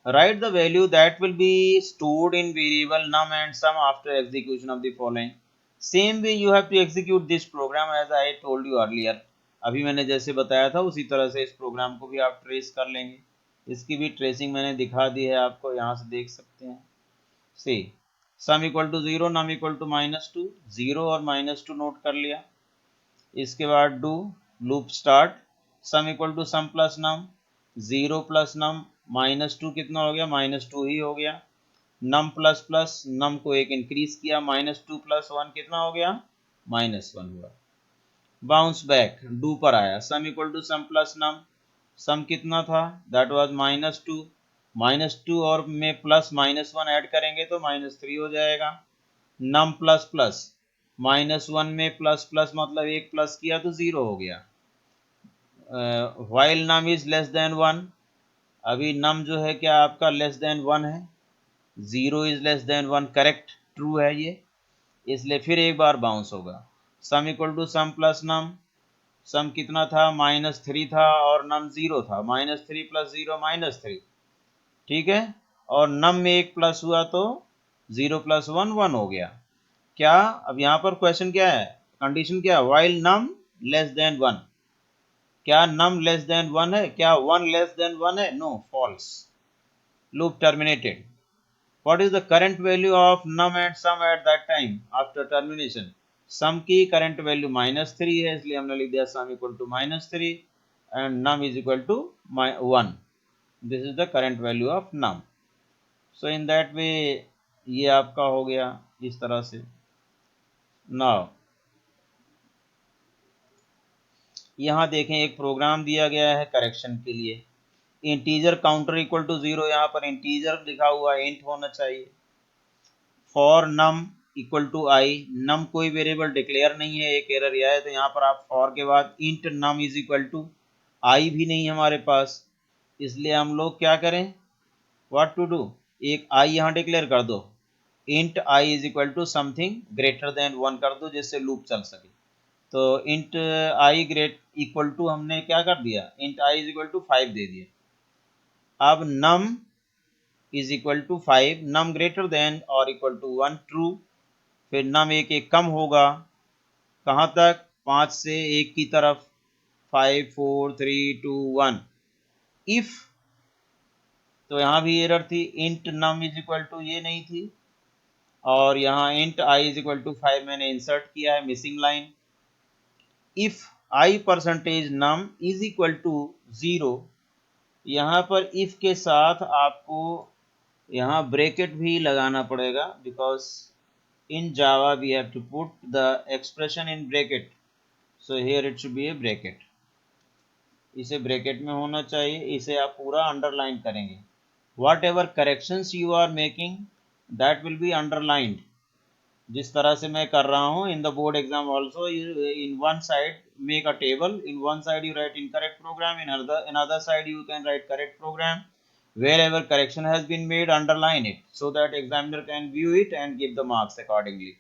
write the value that will be stored in variable num and sum after execution of the following, same way you have to execute this program as I told you earlier, अभी मैंने जैसे बताया था उसी तरह से इस programme को भी आप ट्रेस कर लेंगे, इसकी भी ट्रेसिंग मैंने दिखा दी है आपको, यहाँ से देख सकते हैं। See sum equal to 0, num equal to -2, 0 और -2 नोट कर लिया। इसके बाद do loop start, sum equal to sum plus num, 0 plus num -2 कितना हो गया, -2 ही हो गया। नम प्लस प्लस नम को एक इंक्रीज किया, -2 + 1 कितना हो गया, -1 हुआ। बाउंस बैक डू पर आया, sum equal to sum plus num, sum कितना था, दैट वाज -2, -2 और में प्लस -1 ऐड करेंगे तो -3 हो जाएगा। नम प्लस प्लस -1 में प्लस प्लस मतलब एक प्लस किया तो 0 हो गया। While num is less than 1, अभी नम जो है क्या आपका लेस देन 1 है, 0 is less than 1, correct true है ये, इसलिए फिर एक बार बाउंस होगा। Sum equal to sum plus num, sum कितना था, -3 था और नम 0 था, -3 + 0 -3, ठीक है। और नम में एक प्लस हुआ तो 0 + 1 1 हो गया। क्या अब यहाँ पर क्वेश्चन क्या है, कंडीशन क्या है, व्हाइल नम लेस देन 1, क्या नम लेस देन 1 है, क्या 1 लेस देन 1 है, no, false. Loop terminated. What is the current value of num and sum at that time after termination? Sum की current value -3 है, इसलिए हमने लिख दिया sum equal to -3 and num is equal to 1. This is the current value of num. So in that way ये आपका हो गया इस तरह से। Now यहाँ देखें एक प्रोग्राम दिया गया है करेक्शन के लिए। इंटीजर काउंटर इक्वल टू 0, यहाँ पर इंटीजर लिखा हुआ है, इंट होना चाहिए। फॉर नम इक्वल टू आई, नम कोई वेरिएबल डिक्लेयर नहीं है, एक एरर यह है, तो यहाँ पर आप फॉर के बाद int num is equal to I भी नहीं हमारे पास, इसलिए हम लोग क्या करें, व्हाट टू डू, एक आई यहाँ डिक्लेयर कर दो, int I is equal to something greater than 1 कर दो जिससे लूप चल सके। तो int I great equal to हमने क्या कर दिया, int I is equal to 5 दे दिया। अब num is equal to 5, num greater than और इक्वल टू 1 ट्रू, फिर नम एक कम होगा, कहाँ तक, 5 से 1 की तरफ, 5 4 3 2 1। इफ, तो यहाँ भी एरर थी, int num is equal to ये नहीं थी, और यहाँ int I is equal to 5 मैंने इंसर्ट किया है, missing line. If I percentage num is equal to 0, यहाँ पर इफ के साथ आपको यहाँ ब्रैकेट भी लगाना पड़ेगा, because in Java we have to put the expression in bracket, so here it should be a bracket, इसे ब्रैकेट में होना चाहिए, इसे आप पूरा अंडरलाइन करेंगे। whatever corrections you are making that will be underlined, जिस तरह से मैं कर रहा हूँ in the board exam also, you in one side make a table, in one side you write incorrect program, in another side you can write correct program, wherever correction has been made underline it so that examiner can view it and give the marks accordingly.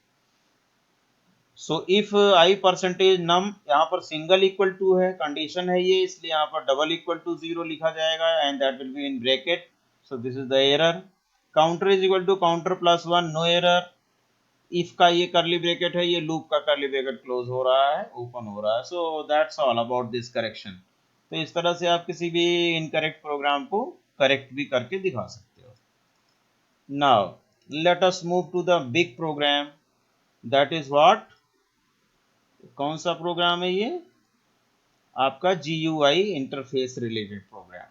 So if I percentage num, यहाँ पर single equal to है, condition है ये, इसलिए यहाँ पर double equal to 0 लिखा जाएगा and that will be in bracket, so this is the error. Counter is equal to counter plus 1, no error. If का ये करली ब्रैकेट है, ये लूप का करली ब्रैकेट क्लोज हो रहा है, ओपन हो रहा है, so that's all about this correction. तो इस तरह से आप किसी भी इनकरेक्ट प्रोग्राम को करेक्ट भी करके दिखा सकते हो। Now let us move to the big program, that is what, कौन सा प्रोग्राम है ये, आपका GUI इंटरफेस रिलेटेड प्रोग्राम,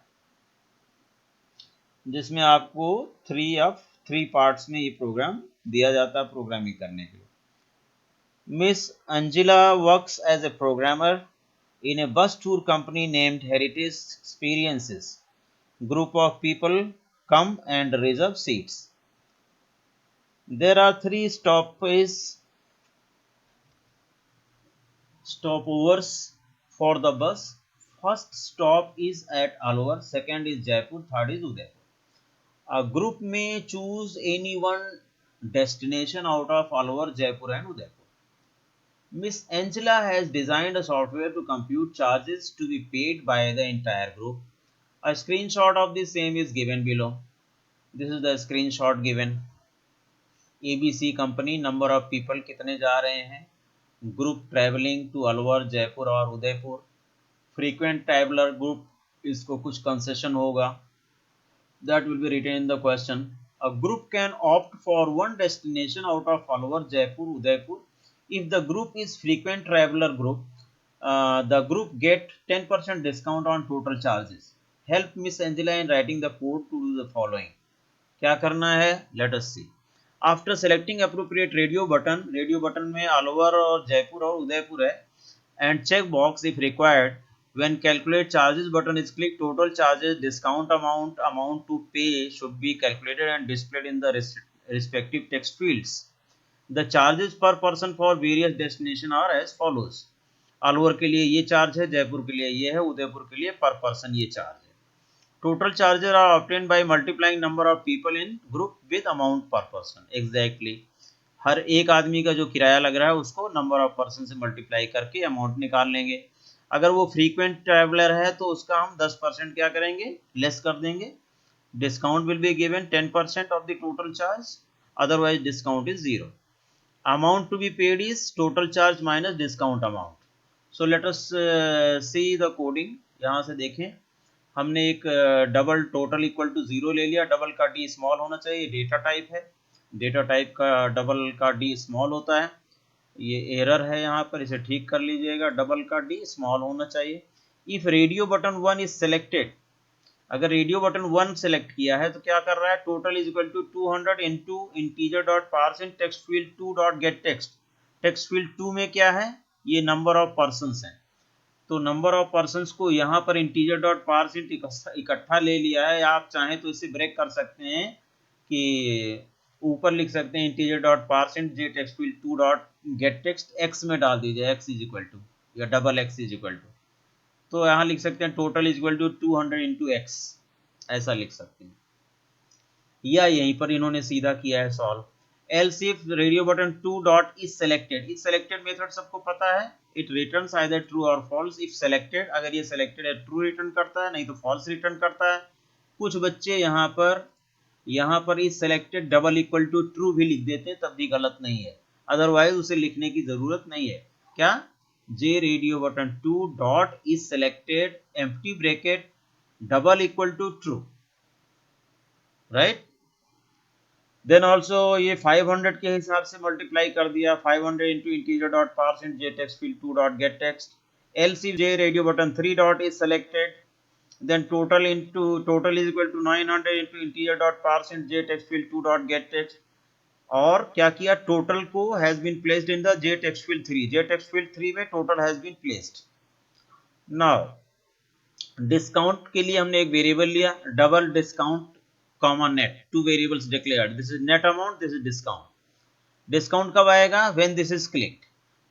जिसमें आपको 3 पार्ट्स में ये प्रोग्राम दिया जाता है प्रोग्रामिंग करने के लिए। Miss Angela works as a programmer in a bus tour company named Heritage Experiences. Group of people come and reserve seats. There are 3 stopovers for the bus. First stop is at Alwar, second is Jaipur, third is Udaipur. A group may choose any one destination out of Alwar, Jaipur and Udaipur. Miss Angela has designed a software to compute charges to be paid by the entire group. A screenshot of the same is given below. This is the screenshot given. ABC company, number of people कितने जा रहे हैं, group traveling to Alwar, Jaipur और Udaipur, frequent traveler group, इसको कुछ concession होगा, that will be written in the question. A group can opt for one destination out of Alwar, Jaipur, Udaipur. If the group is frequent traveler group, the group get 10% discount on total charges. Help Miss Angela in writing the code to do the following. क्या करना है? Let us see. After selecting appropriate radio button में अलवर और जयपुर और उदयपुर है, and check box if required. When calculate charges button is clicked, total charges, discount amount to pay should be calculated and displayed in the respective text fields. The charges per person for various destination are as follows. Alwar के लिए ये charge है, जयपुर के लिए ये है, उदयपुर के लिए पर पर्सन ये चार्ज है. Total charges are obtained by multiplying number of people in group with amount per person. Exactly. हर एक आदमी का जो किराया लग रहा है उसको नंबर ऑफ पर्सन से मल्टीप्लाई करके अमाउंट निकाल लेंगे. अगर वो फ्रीक्वेंट ट्रैवलर है तो उसका हम 10% क्या करेंगे? लेस कर देंगे. Discount will be given 10% off the total charge, otherwise discount is 0. Amount to be paid is total charge minus discount amount. So let us see the coding. यहाँ से देखें, हमने एक डबल टोटल इक्वल टू 0 ले लिया. Double का D small होना चाहिए, डेटा टाइप है. डेटा टाइप का डबल का डी स्मॉल होता है. ये एरर है यहाँ पर, इसे ठीक कर लीजिएगा. डबल का डी स्मॉल होना चाहिए. If radio button 1 is selected, अगर रेडियो बटन 1 सेलेक्ट किया है तो क्या कर रहा है? Total is equal to 200 into integer dot parse in text field 2 dot get text. Text field 2 में क्या है? ये नंबर ऑफ पर्सन्स हैं. तो नंबर ऑफ पर्सन्स को यहाँ पर इंटीजर डॉट पार्सिंट इकट्ठा ले लिया है. आप चाहें तो इसे ब्रेक कर सकते हैं कि ऊपर लिख सकते हैं integer dot parse int J text field 2 dot get text X में डाल दीजिए, एक्स इज इक्वल टू या double X is equal to. तो यहाँ लिख सकते हैं total is equal to 200 into X, ऐसा लिख सकते हैं. या यहीं पर इन्होंने सीधा किया है solve. else if radio button 2 dot is selected. इस selected मेथड सबको पता है. it returns either true or false if selected. अगर ये selected है true रिटर्न करता है, नहीं तो false रिटर्न करता है. कुछ बच्चे यहाँ पर इस selected double equal to true भी लिख देते हैं, तब भी गलत नहीं है. अदरवाइज उसे लिखने की जरूरत नहीं है. क्या? J radio button 2 dot is selected empty bracket double equal to true, right. Then also ये 500 के हिसाब से मल्टीप्लाई कर दिया. 500 into integer dot parse int J text field 2 dot get text. Else if J radio button 3 dot is selected, then total is equal to 900 into integer dot parse int J text field 2 dot get text. और क्या किया? Total को has been placed in the J text field 3. J text field 3 में total has been placed. Now discount के लिए हमने एक variable लिया, double discount comma net, 2 variables declared. This is net amount, this is discount. Discount कब आएगा? When this is clicked.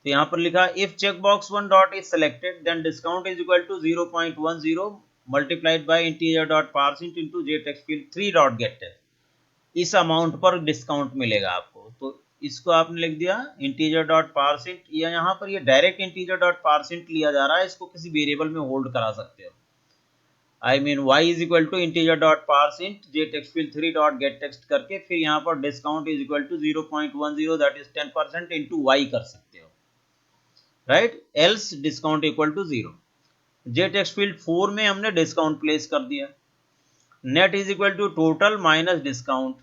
तो यहाँ पर लिखा if check box 1 dot is selected then discount is equal to 0.10 multiplied by integer dot parseInt into J text field 3 dot get text. इस amount पर discount मिलेगा आपको. तो इसको आपने लिख दिया इंटीजर डॉट पार्सिंट, या यहाँ पर ये डायरेक्ट इंटीजर डॉट पार्सिंट लिया जा रहा है, इसको किसी वेरिएबल में होल्ड करा सकते हो. I mean y is equal to integer dot parseInt j text field 3 dot get text करके फिर यहाँ पर discount is equal to 0.10 that is 10% into y कर सकते हो, right. else discount equal to 0. j text field 4 में हमने discount place कर दिया. net is equal to total minus discount.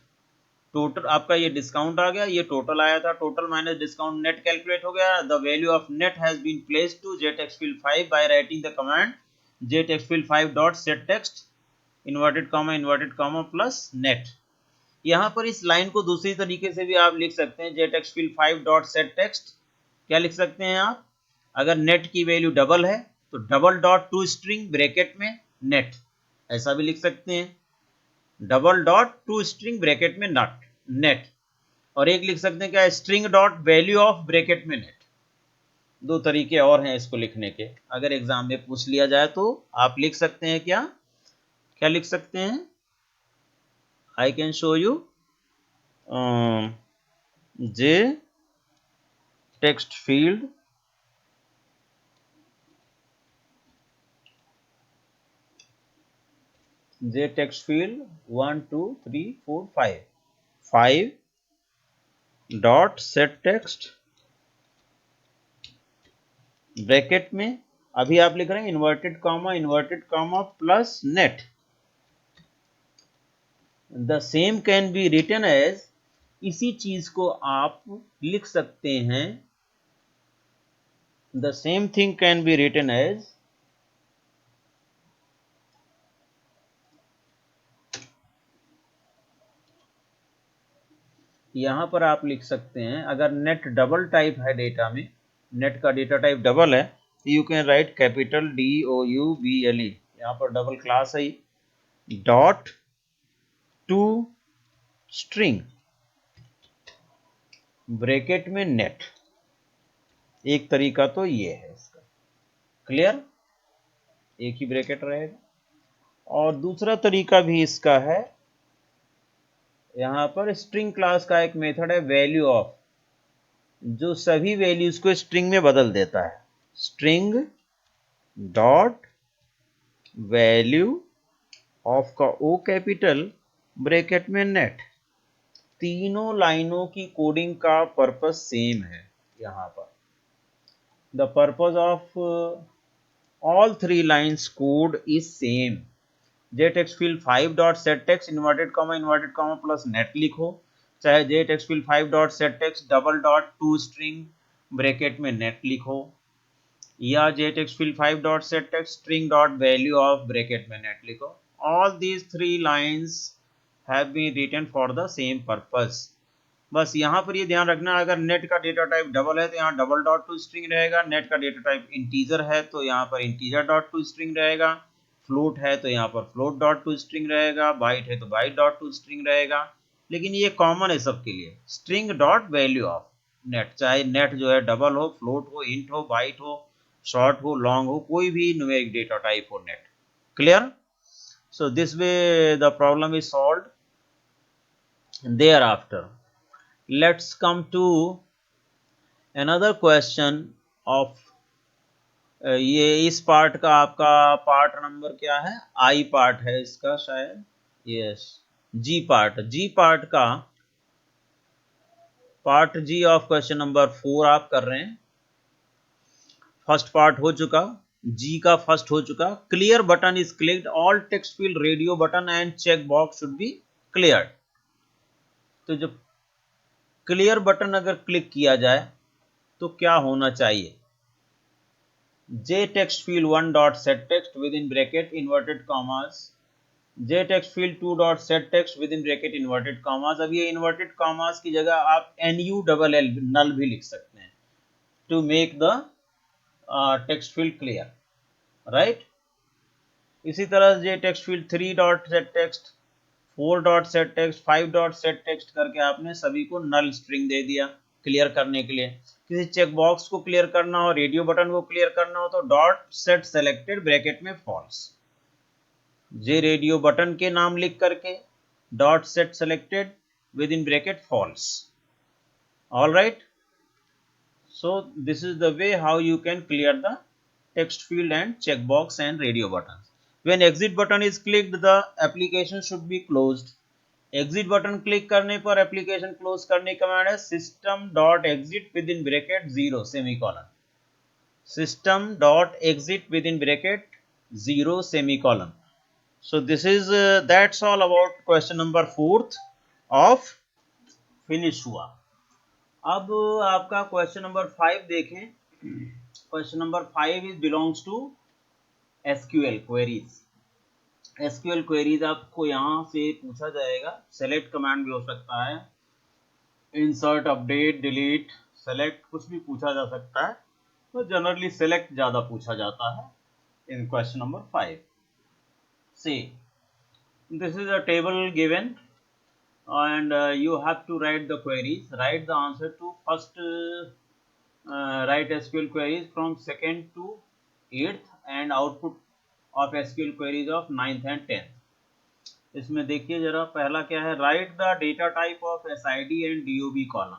Total आपका ये डिस्काउंट आ गया, ये टोटल आया था, total minus discount net calculate हो गया. The value of net has been placed to J text field 5 by writing the command J text field 5 dot set text inverted comma plus net. यहाँ पर इस line को दूसरी तरीके से भी आप लिख सकते हैं. J text field 5 dot set text क्या लिख सकते हैं आप? अगर नेट की वैल्यू डबल है तो double dot to string bracket में नेट, ऐसा भी लिख सकते हैं. Double dot to string bracket में नेट. और एक लिख सकते हैं क्या? String dot value of bracket में नेट. 2 तरीके और हैं इसको लिखने के. अगर एग्जाम में पूछ लिया जाए तो आप लिख सकते हैं क्या लिख सकते हैं? I can show you. J text field J text field 1 2 3 4 5 dot set text bracket में अभी आप लिख रहे हैं inverted comma plus net. The same can be written as, इसी चीज को आप लिख सकते हैं, the same thing can be written as, यहां पर आप लिख सकते हैं, अगर नेट डबल टाइप है डेटा में, नेट का डेटा टाइप डबल है, you can write capital DOUBLE, यहां पर डबल क्लास है, डॉट टू स्ट्रिंग ब्रैकेट में नेट। एक तरीका तो ये है इसका, क्लियर, एक ही ब्रैकेट रहेगा। और दूसरा तरीका भी इसका है, यहां पर स्ट्रिंग क्लास का एक मेथड है वैल्यू ऑफ, जो सभी वैल्यूज को स्ट्रिंग में बदल देता है, स्ट्रिंग डॉट वैल्यू ऑफ का ओ कैपिटल ब्रैकेट में नेट। तीनों लाइनों की कोडिंग का पर्पस सेम है यहां पर। The purpose of all three lines code is same। jtext field 5 dot set text inverted comma plus net लिखो, चाहे jtext field 5 dot set text double dot to string bracket में net लिखो, या jtext field 5 dot set text string dot value of bracket में net लिखो, all these three lines have been written for the same purpose। बस यहाँ पर ये ध्यान रखना, अगर नेट का डेटा टाइप डबल है तो यहाँ डबल डॉट टू स्ट्रिंग रहेगा, नेट का डेटा टाइप इंटीजर है तो यहाँ पर इंटीजर डॉट टू स्ट्रिंग रहेगा, फ्लोट है तो यहाँ पर फ्लोट डॉट टू स्ट्रिंग रहेगा, बाइट है तो बाइट डॉट टू स्ट्रिंग रहेगा। लेकिन ये कॉमन है सबके लिए, string dot value of net, चाहे नेट जो है डबल हो, फ्लोट हो, इंट हो, बाइट हो, शॉर्ट हो, लॉन्ग हो, कोई भी न्यूमेरिक डेटा टाइप हो net. Clear? So this way the problem is solved. Thereafter, let's come to another question of ये इस पार्ट का आपका पार्ट नंबर क्या है, आई पार्ट है इसका शायद, yes, G part, G part का part G of question number 4 आप कर रहे हैं। फर्स्ट पार्ट हो चुका, जी का फर्स्ट हो चुका, clear button is clicked, all text field radio button and check box should be cleared. तो जब क्लियर बटन अगर क्लिक किया जाए तो क्या होना चाहिए, jtext field 1 dot set text within bracket inverted commas, jtext field 2 dot set text within bracket inverted commas। अब ये inverted commas की जगह आप NULL null भी लिख सकते हैं to make the text field clear, right? इसी तरह jtext field 3 dot set text, 4 dot set text, 5 dot set text करके आपने सभी को null string दे दिया क्लियर करने के लिए। किसी चेक बॉक्स को क्लियर करना हो, रेडियो बटन को क्लियर करना हो तो डॉट सेट सेलेक्टेड ब्रैकेट में फॉल्स, जे रेडियो बटन के नाम लिख करके dot set selected within bracket false. All right, so this is the way how you can clear the text field and check box and radio buttons। when exit button is clicked the application should be closed। Exit button click करने पर application close करने का command है system dot exit within bracket 0 semicolon, system dot exit within bracket 0 semicolon। so this is that's all about question number 4th of finish हुआ। अब आपका question number 5 देखें। Question number 5 is belongs to SQL queries. SQL queries आपको यहां से पूछा जाएगा, select command भी हो सकता है, इंसर्ट, अपडेट, डिलीट, सेलेक्ट, कुछ भी पूछा जा सकता है, तो जनरली सेलेक्ट ज्यादा पूछा जाता है इन क्वेश्चन नंबर 5 से। This is a table given and you have to write the queries, write the answer to first write SQL queries from 2nd to 8th and output of SQL queries of 9th and 10th। इसमें देखिए जरा, पहला क्या है, right the data type of SID and DOB column.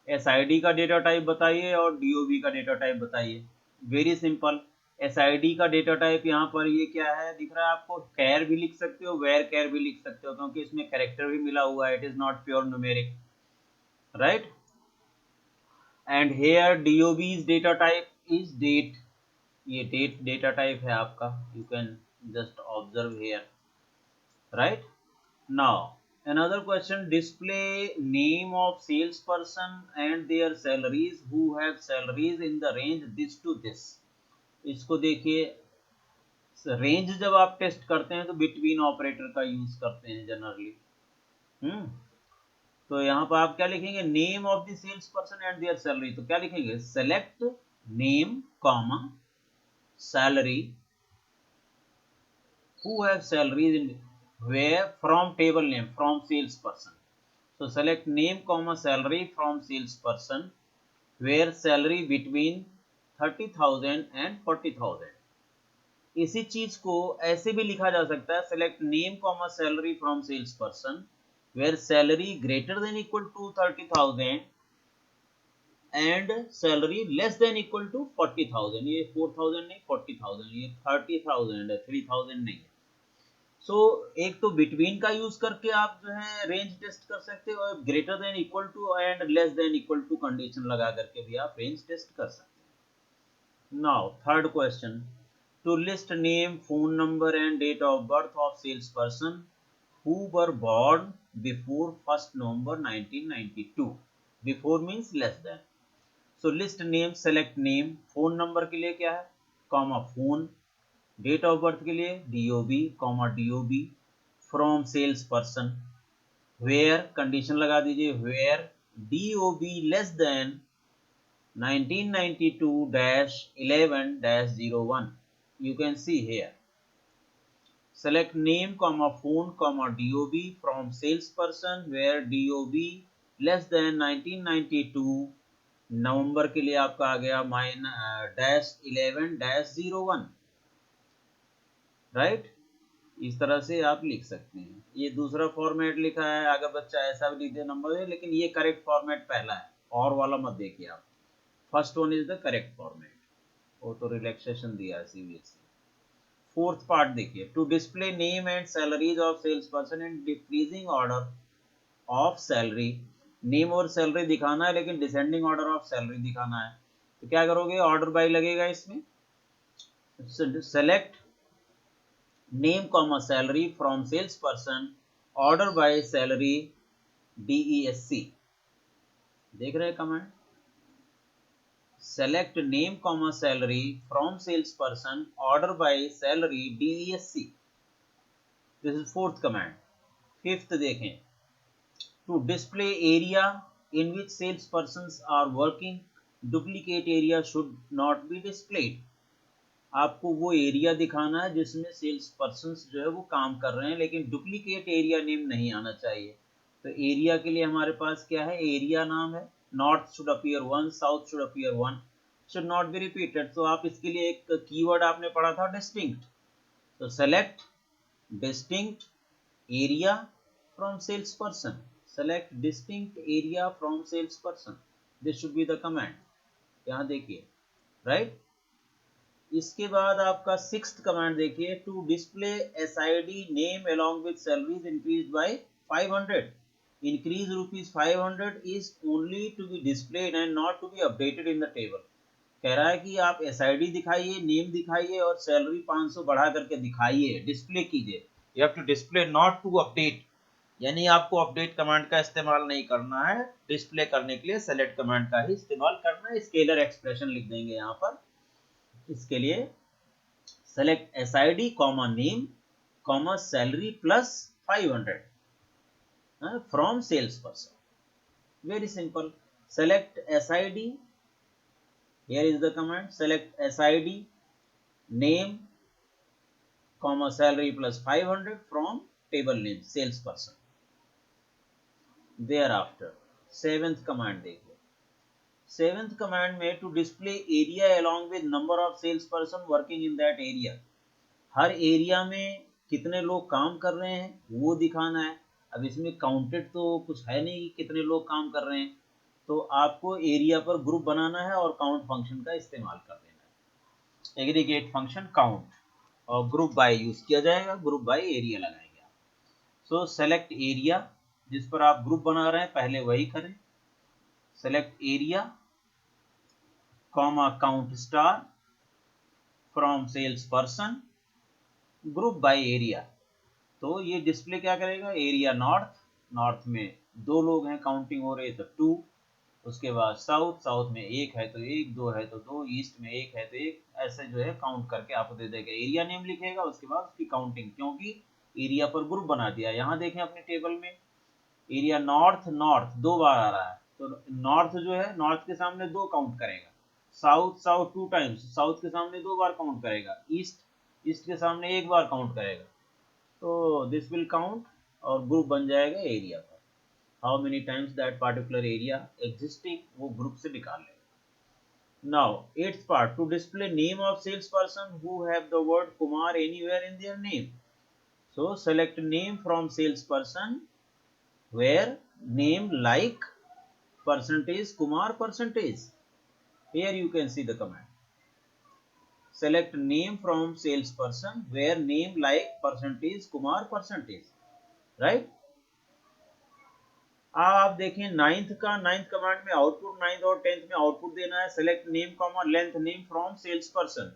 SID का data type बताइए और DOB का डेटा टाइप बताइए। वेरी सिंपल, SID का डेटा टाइप यहाँ पर ये क्या है दिख रहा है आपको, कैर भी लिख सकते हो, वेर कैर भी लिख सकते हो, क्योंकि इसमें कैरेक्टर भी मिला हुआ है, it is not pure numeric, right. And here DOB's data type is date, ये डेट डेटा टाइप है आपका, you can just observe here, right. Now Another question, display name of salesperson and their salaries who have salaries in the range this to this. इसको देखिए, range जब आप test करते हैं तो बिटवीन ऑपरेटर का यूज करते हैं जनरली। तो यहाँ पर आप क्या लिखेंगे, name of the sales person and their salary, तो क्या लिखेंगे, select name comma salary who have salaries in where from table name from salesperson. So select name comma salary from salesperson where salary between 30,000 and 40,000. इसी चीज को ऐसे भी लिखा जा सकता है, select name comma salary from salesperson where salary greater than equal to 30,000 and salary less than equal to 40,000. ये 4,000 नहीं 40,000, ये 30,000 है, 3,000 नहीं है। सो एक तो बिटवीन का यूज करके आप जो है रेंज टेस्ट कर सकते हो, और greater than equal to and less than equal to condition लगा करके भी आप रेंज टेस्ट कर सकते हैं। Now third question, to list name phone number and date of birth of sales person who were born before 1 November 1992। Before means less than. So list name, select name, phone number के लिए क्या है, comma phone, date of birth के लिए DOB comma DOB, from sales person, where condition लगा दीजिए, where DOB less than 1992-11-01, you can see here. Select name comma phone comma DOB from sales person where DOB less than 1992, नवंबर के लिए आपका आ गया -11-01, right. इस तरह से आप लिख सकते हैं। ये दूसरा फॉर्मेट लिखा है, अगर बच्चा ऐसा भी लिख दे नंबर दे, लेकिन ये करेक्ट फॉर्मेट पहला है, और वाला मत देखिए आप। First one is the correct format, वो तो रिलैक्सेशन दिया है CBSE। फोर्थ पार्ट देखिए, to display name and salaries of sales person in decreasing order of salary. नेम और सैलरी दिखाना है, लेकिन डिसेंडिंग ऑर्डर ऑफ सैलरी दिखाना है, तो क्या करोगे, ऑर्डर बाय लगेगा इसमें। Select name comma salary from sales person, order by salary DESC। देख रहे हैं comment, select name comma salary from sales person, order by salary DESC। This is fourth command. Fifth देखें, to display area in which sales person are working, duplicate area should not be displayed. आपको वो area दिखाना है जिसमें sales person जो है वो काम कर रहे हैं, लेकिन डुप्लीकेट एरिया नेम नहीं आना चाहिए। तो एरिया के लिए हमारे पास क्या है, एरिया नाम है, north should appear 1, south should appear 1, should not be repeated. तो आप इसके लिए एक कीवर्ड आपने पढ़ा था डिस्टिंक्ट, तो select distinct area from sales person, select distinct area from sales person, this should be the command. यहाँ देखिए, राइट। इसके बाद आपका सिक्स्थ कमांड देखिए, to display SID name along with salaries increased by 500, increase ₹500 is only to be displayed and not to be updated in the table। कह रहा है कि आप SID दिखाइए, नेम दिखाइए और सैलरी 500 बढ़ा करके दिखाइए, डिस्प्ले कीजिए। You have to display not to update, यानी आपको अपडेट कमांड का इस्तेमाल नहीं करना है, डिस्प्ले करने के लिए सेलेक्ट कमांड का ही इस्तेमाल करना है। स्केलर एक्सप्रेशन लिख देंगे यहाँ पर। इसके लिए select SID comma name comma salary plus 500 from sales person. Very simple, select SID, here is the command, select SID name comma salary plus 500 from table name sales person। thereafter seventh command देखिए, seventh command में to display area along with number of sales person working in that area, हर area में कितने लोग काम कर रहे हैं वो दिखाना है। अब इसमें काउंटेड तो कुछ है नहीं कि कितने लोग काम कर रहे हैं, तो आपको एरिया पर ग्रुप बनाना है और काउंट फंक्शन का इस्तेमाल कर देना है। एग्रीगेट फंक्शन काउंट और ग्रुप बाय यूज किया जाएगा, ग्रुप बाय एरिया लगाएंगे आप। सो सेलेक्ट एरिया, जिस पर आप ग्रुप बना रहे हैं पहले वही करें, select area comma count star from sales person group by area. तो ये डिस्प्ले क्या करेगा, एरिया नॉर्थ, नॉर्थ में 2 लोग हैं, काउंटिंग हो रही है तो 2, उसके बाद साउथ, साउथ में 1 है तो 1, 2 है तो 2, ईस्ट में 1 है तो 1, ऐसे जो है काउंट करके आपको दे देगा। एरिया नेम लिखेगा, उसके बाद उसकी काउंटिंग, क्योंकि एरिया पर ग्रुप बना दिया। यहाँ देखें अपने टेबल में एरिया नॉर्थ, नॉर्थ 2 बार आ रहा है, तो नॉर्थ जो है नॉर्थ के सामने 2 काउंट करेगा, साउथ, साउथ 2 टाइम्स, साउथ के सामने 2 बार काउंट करेगा, ईस्ट, ईस्ट के सामने 1 बार काउंट करेगा, तो दिस विल काउंट और ग्रुप बन जाएगा एरिया पर। How many times that particular area existing, वो ग्रुप से निकाल लेगा। Now, eighth part, to display name of salesperson who have the word Kumar anywhere in their name. So, select name from salesperson where name like percentage Kumar percentage. Here you can see the command. Select name from salesperson where name like percentage Kumar percentage. Right? आप देखें ninth command में output, ninth और tenth में output देना है। Select name comma length name from sales person,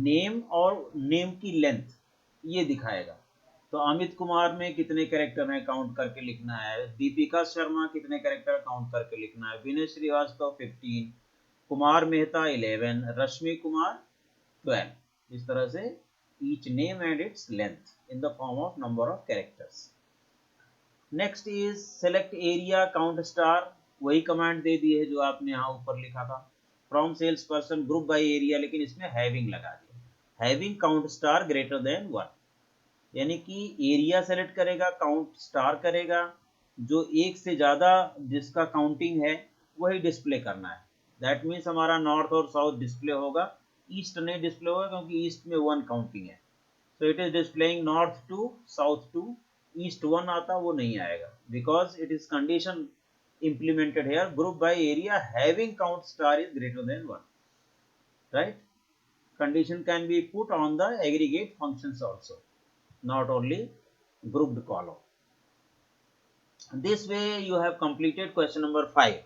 name और name की length ये दिखाएगा। तो अमित कुमार में कितने कैरेक्टर हैं काउंट करके लिखना है, दीपिका शर्मा कितने कैरेक्टर काउंट करके लिखना है, विनय श्रीवास्तव 15, कुमार मेहता 11, रश्मि कुमार 12। इस तरह से each name and its length in the form of number of characters. Next is select area count star, वही कमांड दे दी है जो आपने यहाँ ऊपर लिखा था। From sales person group by area, लेकिन इसमें हैविंग लगा दिया, having count star greater than 1, यानी कि एरिया सेलेक्ट करेगा, काउंट स्टार करेगा, जो एक से ज्यादा जिसका काउंटिंग है वही डिस्प्ले करना है। दैट मीन्स हमारा नॉर्थ और साउथ डिस्प्ले होगा, ईस्ट नहीं डिस्प्ले होगा क्योंकि ईस्ट में 1 काउंटिंग है। So it is displaying north 2, south 2, east 1 आता वो नहीं आएगा, because it is condition implemented here, group by area having count star is greater than 1, right? Condition can be put on the aggregate functions also, not only grouped column. This way you have completed question number 5.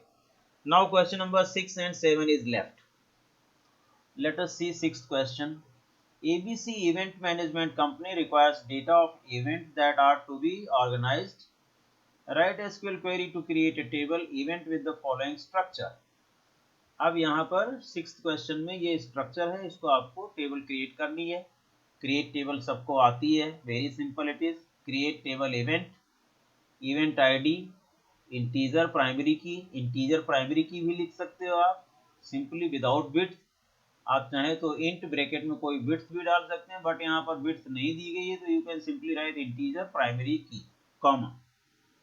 Now question number 6 and 7 is left. Let us see sixth question. ABC Event Management Company requires data of events that are to be organized. Write a SQL query to create a table event with the following structure. अब यहाँ पर sixth question में ये structure है, इसको आपको table create करनी है। क्रिएट टेबल सबको आती है, very simple it is. Create table event, event ID integer primary की, इंटीजर प्राइमरी की भी लिख सकते हो आप सिंपली विदाउट बिट्स। आप चाहें तो इंट ब्रैकेट में कोई बिट्स भी डाल सकते हैं, बट यहाँ पर बिट्स नहीं दी गई है तो you can simply write integer primary key, comma.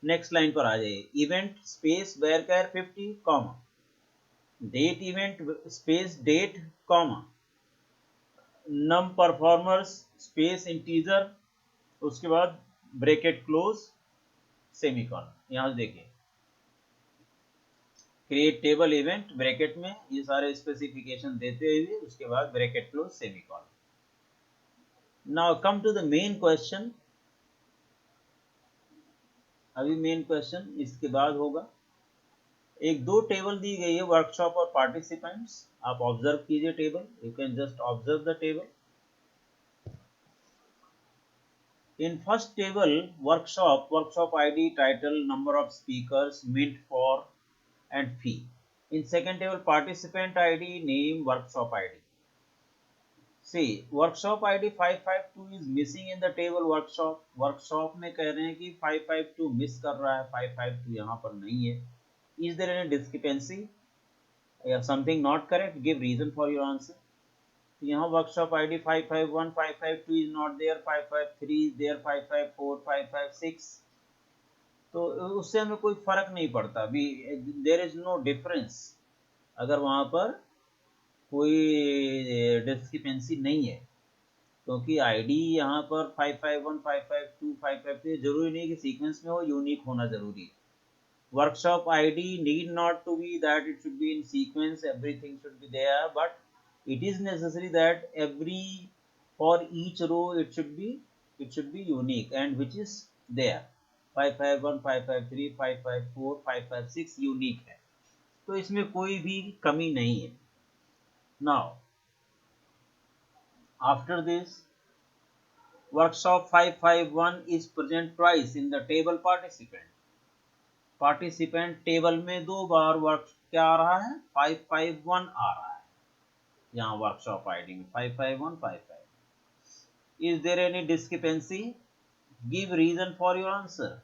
Next line पर आ जाइए, event space varchar 50, comma, date event space date, comma, num performers space integer, उसके बाद ब्रैकेट क्लोज सेमीकोलन। यहाँ देखिए क्रिएट टेबल इवेंट ब्रैकेट में ये सारे स्पेसिफिकेशन देते हुए उसके बाद bracket close semicolon. Now come to the main question. अभी मेन क्वेश्चन इसके बाद होगा। एक दो टेबल दी गई है वर्कशॉप और पार्टिसिपेंट्स, आप ऑब्जर्व कीजिए table, you can just observe the table. In first table workshop, workshop ID, title, number of speakers, mint for and fee. In second table participant ID, name, workshop ID. See workshop ID 552 is missing in the table workshop. workshop में कह रहे हैं कि 552 miss कर रहा है, 552 यहाँ पर नहीं है। Is there any discrepancy or something not correct? Give reason for your answer. तो यहाँ workshop ID 551, 552 is not there, 553 is there, 554, 556, तो उससे हमें कोई फर्क नहीं पड़ता, भी देयर इज नो डिफरेंस। अगर वहां पर कोई डिस्क्रिपेंसी नहीं है, क्योंकि आईडी यहाँ पर 551, 552, 553 जरूरी नहीं कि सीक्वेंस में हो, यूनिक होना जरूरी है। Workshop ID need not to be that it should be in sequence, everything should be there, but it is necessary that every for each row it should be unique and which is there. 551, 553, 554, 556 unique है, तो इसमें कोई भी कमी नहीं है। Now after this workshop 551 is present twice in the table participant. Participant table में 2 बार work क्या आ रहा है, 551 आ रहा है, यहाँ वर्कशॉप आईडी में 551 551। Is there any discrepancy, give reason for your answer.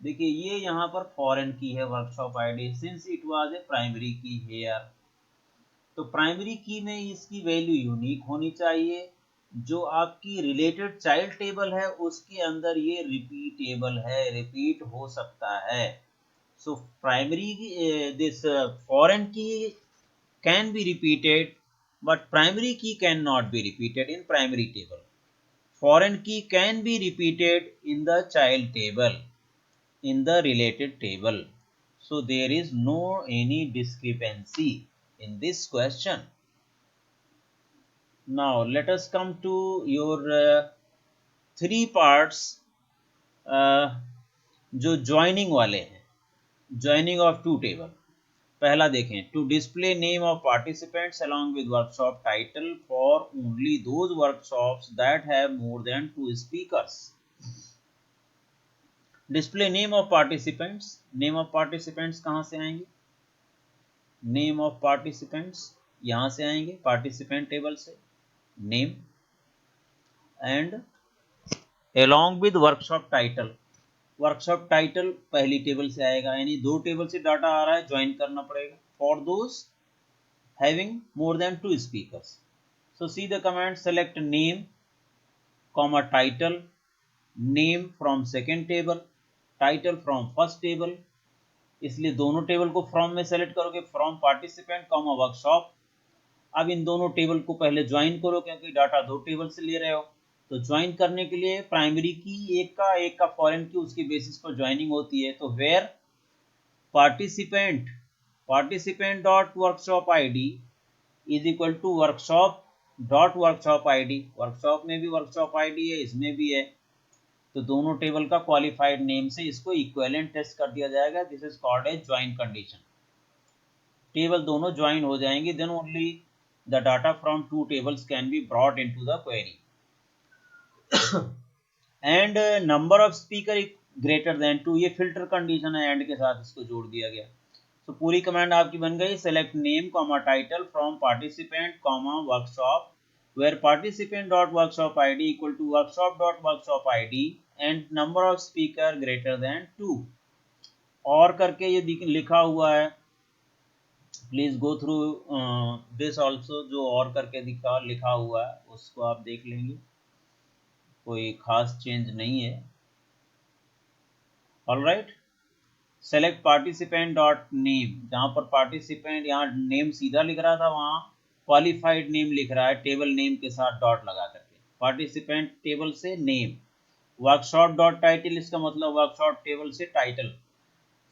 देखिए ये यहाँ पर फॉरेन की है workshop ID, since it was a primary key here, तो प्राइमरी की में इसकी वैल्यू यूनिक होनी चाहिए, जो आपकी रिलेटेड चाइल्ड टेबल है उसके अंदर ये रिपीटेबल है, रिपीट हो सकता है। सो प्राइमरी दिस फॉरेन की can be repeated but primary key cannot be repeated in primary table. Foreign key can be repeated in the child table, in the related table. So there is no any discrepancy in this question. Now let us come to your 3 parts जो joining वाले हैं, joining of 2 table। पहला देखें, to display name of participants along with workshop title for only those workshops that have more than 2 speakers. Display name of participants, name of participants कहां से आएंगे, name of participants यहां से आएंगे, participant table से name, and along with workshop title, workshop title पहली table से आएगा, यानी 2 टेबल से डाटा आ रहा है, ज्वाइन करना पड़ेगा for those having more than 2 speakers. So see the command, select name comma title, name from second table, title from first table, इसलिए दोनों टेबल को फ्रॉम में सेलेक्ट करोगे, फ्रॉम पार्टिसिपेंट कॉमा वर्कशॉप। अब इन दोनों टेबल को पहले ज्वाइन करो क्योंकि डाटा 2 टेबल से ले रहे हो, तो ज्वाइन करने के लिए प्राइमरी की एक का फॉरेन की उसके बेसिस पर ज्वाइनिंग होती है। तो where participant dot workshop ID is equal to workshop dot workshop ID, workshop में भी वर्कशॉप आईडी है, इसमें भी है, तो दोनों टेबल का क्वालिफाइड नेम से इसको इक्विवेलेंट टेस्ट कर दिया जाएगा। This is called a join condition. Table दोनों ज्वाइन हो जाएंगे, then only the data from 2 tables can be brought into the query. And number of speaker greater than 2, ये फिल्टर कंडीशन है, एंड के साथ इसको जोड़ दिया गया। तो पूरी कमांड आपकी बन गई, select name comma title from participant comma workshop where participant dot workshop ID equal to workshop dot workshop ID and number of speaker greater than 2। और करके ये लिखा हुआ है, please go through this also, जो और करके लिखा हुआ है उसको आप देख लेंगे, कोई खास चेंज नहीं है। Alright, select participant dot name, जहां पर पार्टिसिपेंट यहाँ नेम सीधा लिख रहा था, वहां क्वालिफाइड नेम लिख रहा है टेबल नेम के साथ डॉट लगा करके, पार्टिसिपेंट टेबल से नेम। वर्कशॉप डॉट टाइटल, इसका मतलब वर्कशॉप टेबल से टाइटल।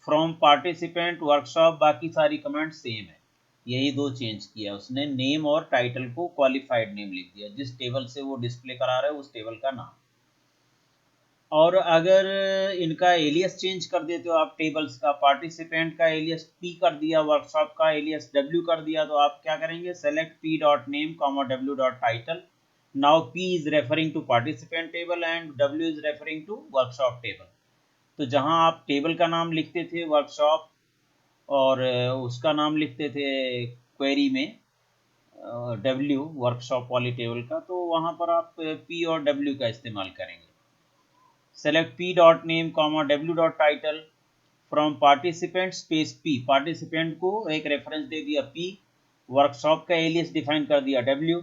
फ्रॉम पार्टिसिपेंट वर्कशॉप, बाकी सारी कमेंट सेम है, यही 2 चेंज किया उसने, नेम और टाइटल को क्वालिफाइड नेम लिख दिया, जिस टेबल से वो डिस्प्ले करा रहा है उस टेबल का नाम। और अगर इनका एलियस चेंज कर देते हो आप टेबल्स का, पार्टिसिपेंट का एलियस पी कर दिया, वर्कशॉप का एलियस डब्ल्यू कर दिया, तो आप क्या करेंगे, select P dot name comma W dot title. Now P is referring to participant table and W is referring to workshop table. तो जहां आप टेबल का नाम लिखते थे वर्कशॉप और उसका नाम लिखते थे क्वेरी में डब्ल्यू वर्कशॉप वाली टेबल का, तो वहां पर आप पी और डब्ल्यू का इस्तेमाल करेंगे। Select p dot name comma w dot title from participant space p, participant को एक रेफरेंस दे दिया p, वर्कशॉप का एलियस डिफाइन कर दिया w।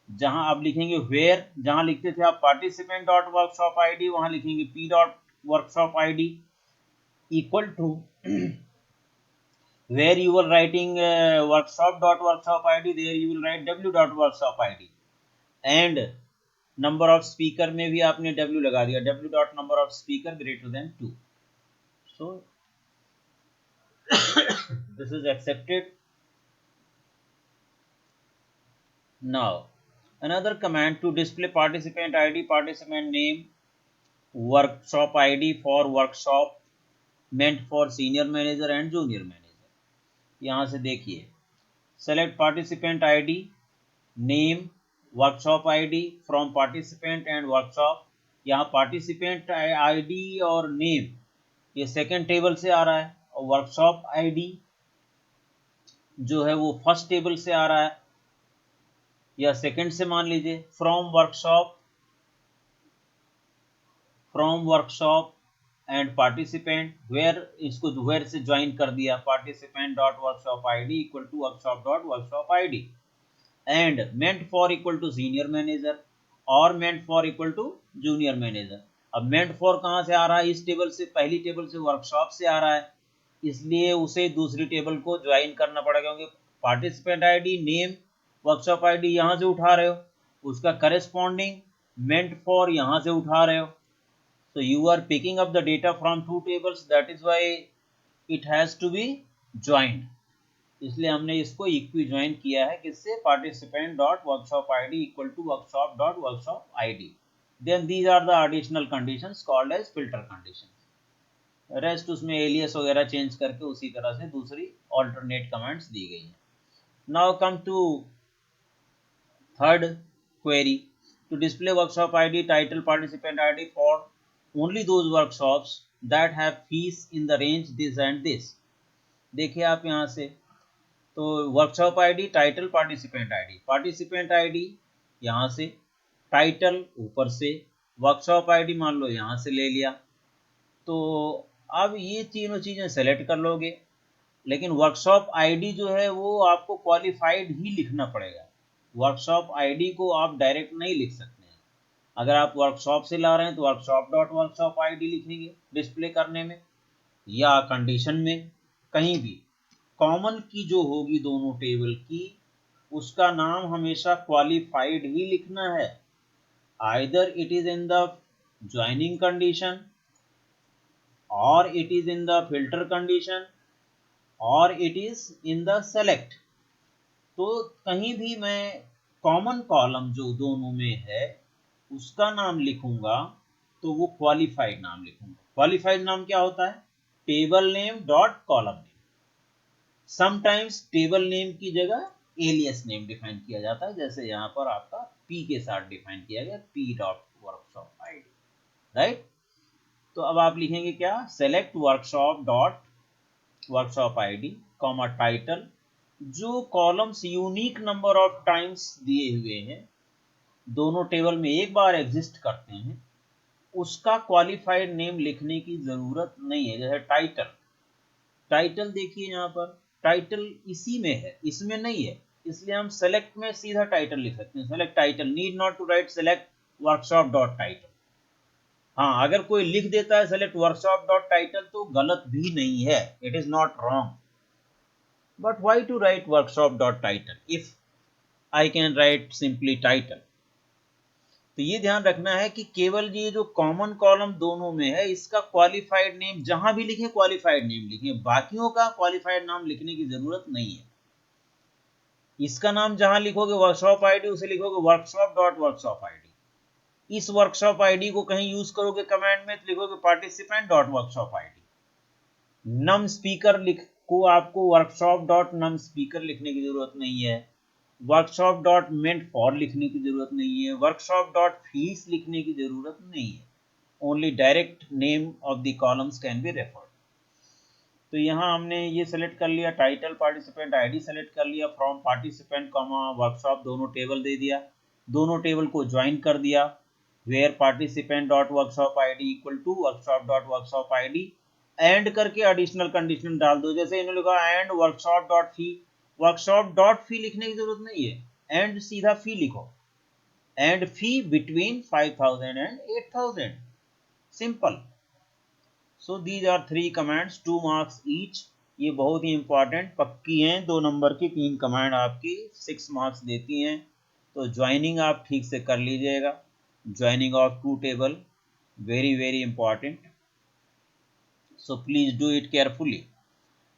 जहां आप लिखेंगे वेयर, जहां लिखते थे आप पार्टिसिपेंट डॉट वर्कशॉप आईडी, वहां लिखेंगे p dot workshop ID equal to where you were writing workshop dot workshop ID, there you will write w dot workshop ID. And number of speaker में भी आपने W लगा दिया, W dot number of speaker greater than 2। So this is accepted. Now another command, to display participant ID, participant name, workshop ID for workshop meant for senior manager and junior manager. यहां से देखिए, select participant ID, name, workshop ID from participant and workshop. यहाँ participant ID और name ये second table से आ रहा है, और वर्कशॉप आईडी जो है वो फर्स्ट टेबल से आ रहा है, या सेकंड से मान लीजिए। From workshop and participant, where, इसको वेयर से ज्वाइन कर दिया, participant dot workshop ID equal to workshop dot workshop ID, and meant for equal to senior manager और meant for equal to junior manager. अब meant for कहाँ से आ रहा है, इस टेबल से, पहली टेबल से वर्कशॉप से आ रहा है, इसलिए उसे दूसरी टेबल को ज्वाइन करना पड़ेगा, क्योंकि participant ID name workshop ID यहाँ से उठा रहे हो, उसका करेस्पॉन्डिंग मेंट फॉर यहाँ से उठा रहे हो। So you are picking up the data from two tables, that is why it has to be joined. इसलिए हमने इसको इक्वी ज्वाइन किया है, किससे, participant dot workshop ID equal to workshop dot workshop ID. Then these are the additional conditions called as filter conditions. Rest उसमें alias वगैरह change करके उसी तरह से दूसरी ऑल्टरनेट कमांड्स दी गई हैं। Now come to third query, to display workshop ID, title, participant ID for only those workshops that have fees in the range this and this। देखिए आप यहाँ से, तो workshop ID, title, participant ID यहाँ से, टाइटल ऊपर से, workshop ID मान लो यहाँ से ले लिया। तो अब ये तीनों चीज़ें सेलेक्ट कर लोगे, लेकिन वर्कशॉप आईडी जो है वो आपको क्वालिफाइड ही लिखना पड़ेगा। वर्कशॉप आईडी को आप डायरेक्ट नहीं लिख सकते हैं। अगर आप वर्कशॉप से ला रहे हैं तो वर्कशॉप डॉट वर्कशॉप आईडी लिखेंगे डिस्प्ले करने में, या कंडीशन में कहीं भी कॉमन की जो होगी दोनों टेबल की, उसका नाम हमेशा क्वालिफाइड ही लिखना है। Either it is in the joining condition, और it is in the filter condition, और it is in the select. तो कहीं भी मैं कॉमन कॉलम जो दोनों में है उसका नाम लिखूंगा तो वो क्वालिफाइड नाम लिखूंगा। क्वालिफाइड नाम क्या होता है, table name dot column name. Sometimes table name की जगह एलियस नेम डिफाइन किया जाता है, जैसे यहाँ पर आपका पी के साथ डिफाइन किया गया, P dot workshop ID, right. तो अब आप लिखेंगे क्या, select workshop dot workshop ID comma title, जो columns unique number of times दिए हुए हैं, दोनों टेबल में एक बार एग्जिस्ट करते हैं, उसका क्वालिफाइड नेम लिखने की जरूरत नहीं है। जैसे टाइटल देखिए यहाँ पर, टाइटल इसी में है, इसमें नहीं है, इसलिए हम सेलेक्ट में सीधा टाइटल लिख सकते हैं, select title, need not to write select workshop dot title. हाँ, अगर कोई लिख देता है सेलेक्ट वर्कशॉप डॉट टाइटल तो गलत भी नहीं है, it is not wrong, but why to write workshop dot title if I can write simply title। तो ये ध्यान रखना है कि केवल ये जो कॉमन कॉलम दोनों में है इसका क्वालिफाइड नेम जहां भी लिखे क्वालिफाइड नेम लिखे, बाकियों का क्वालिफाइड नाम लिखने की जरूरत नहीं है। इसका नाम जहां लिखोगे वर्कशॉप आईडी, उसे लिखोगे वर्कशॉप डॉट वर्कशॉप आईडी। इस वर्कशॉप आईडी को कहीं यूज करोगे कमांड में तो लिखोगे पार्टिसिपेंट डॉट वर्कशॉप आईडी। नम स्पीकर लिख को आपको वर्कशॉप डॉट नम स्पीकर लिखने की जरूरत नहीं है, वर्कशॉप डॉट मेंट फॉर लिखने की जरूरत नहीं है, वर्कशॉप डॉट फीस लिखने की जरूरत नहीं है। Only direct name of the columns can be referred. तो यहाँ हमने ये सेलेक्ट कर लिया, टाइटल, पार्टिसिपेंट आईडी सेलेक्ट कर लिया, फ्रॉम पार्टिसिपेंट कॉमा वर्कशॉप दोनों टेबल दे दिया, दोनों टेबल को ज्वाइन कर दिया, where participant dot workshop ID equal to workshop dot workshop ID, and करके एडिशनल कंडीशन डाल दो। जैसे इन्होंने लिखा and workshop dot fee, workshop dot fee लिखने की जरूरत नहीं है, एंड सीधा फी लिखो, and fee between 5000 and 8000, simple. So these are 3 commands, 2 marks each. ये बहुत ही इंपॉर्टेंट पक्की हैं, 2 नंबर की 3 कमांड आपकी 6 मार्क्स देती हैं। तो ज्वाइनिंग आप ठीक से कर लीजिएगा, joining of 2 table, very very important, so please do it carefully।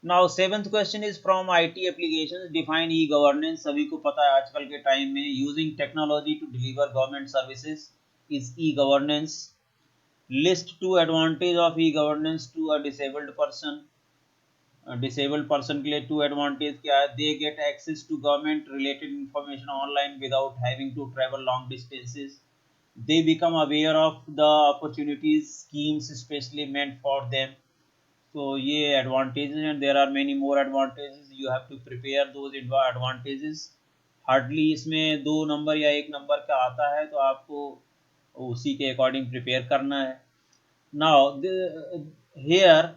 Now 7th question is from IT applications, define e-governance। सभी को पता है आजकल के टाइम में using technology to deliver government services is e-governance। List 2 advantage of e-governance to a disabled person। disabled person के लिए 2 advantage क्या है, they get access to government related information online without having to travel long distances। they become aware of the opportunities schemes especially meant for them। तो ये advantages and there are many more advantages, you have to prepare those advantages. Hardly इसमें 2 number या 1 number का आता है, तो आपको उसी के अकॉर्डिंग प्रिपेयर करना है। Now, here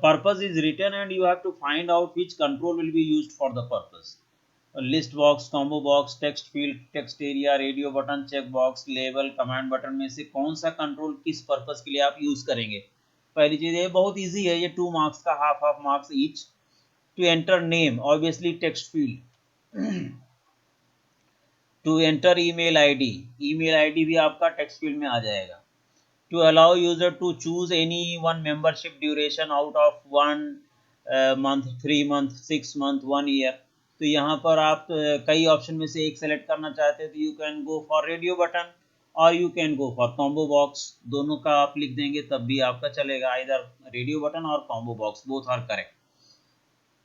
purpose is written and you have to find out which control will be used for the purpose. List box, combo box, text field, text area, radio button, check box, label, command button में से कौन सा control किस purpose के लिए आप use करेंगे। पहली चीज ये बहुत इजी है, ये 2 मार्क्स का half marks each. To enter name obviously text field, to enter email ID भी आपका टेक्स्ट फील्ड में आ जाएगा। To allow user to choose any one membership duration out of 1 month, 3 month, 6 month, 1 year, तो यहाँ पर आप कई ऑप्शन में से एक सेलेक्ट करना चाहते हैं, तो you can go for radio button और you can go for combo box. दोनों का आप लिख देंगे तब भी आपका चलेगा, इधर रेडियो बटन और combo box, both are correct.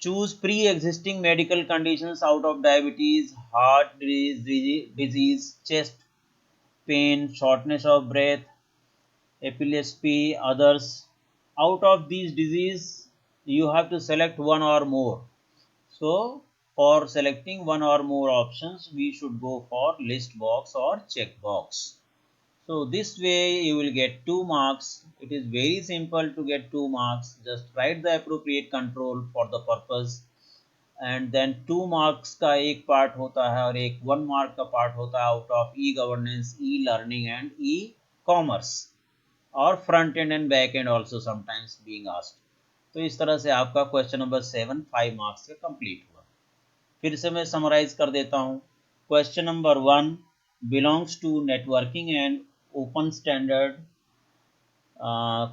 Choose pre existing medical conditions out of diabetes, heart disease, chest pain, shortness of breath, epilepsy, others. Out of these disease, you have to select one or more. So, for selecting one or more options, we should go for list box or check box. So, this way you will get 2 marks. It is very simple to get 2 marks. Just write the appropriate control for the purpose. And then 2 marks का एक part होता है और एक 1 mark का part होता है out of e-governance, e-learning and e-commerce, और front end and back end also sometimes being asked. तो इस तरह से आपका क्वेश्चन नंबर 7 5 मार्क्स का कंप्लीट हुआ। फिर से मैं समराइज कर देता हूँ। Question number 1 belongs to networking and open standard.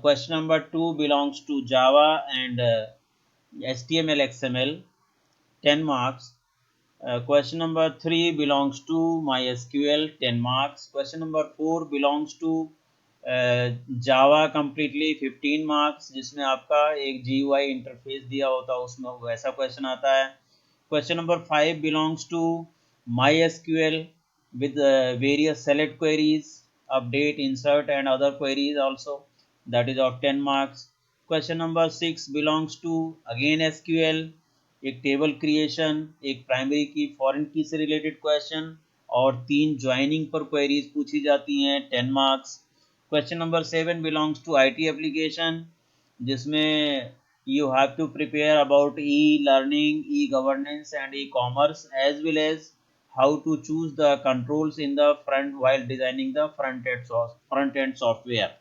Question number 2 belongs to Java and HTML XML, 10 marks. Question number 3 belongs to MySQL, 10 marks. Question number 4 belongs to Java completely, 15 marks, जिसमें आपका एक GUI interface दिया होता है, उसमें वैसा question आता है। Question number 5 belongs to MySQL with various select queries, update, insert and other queries also, that is of 10 marks. Question number 6 belongs to again SQL, एक टेबल क्रिएशन, एक प्राइमरी की फॉरेन की से रिलेटेड क्वेश्चन और 3 joining पर queries पूछी जाती हैं, 10 marks. Question number 7 belongs to IT application, जिसमें you have to prepare about e-learning, e-governance and e-commerce, as well as how to choose the controls in the front while designing the front end software.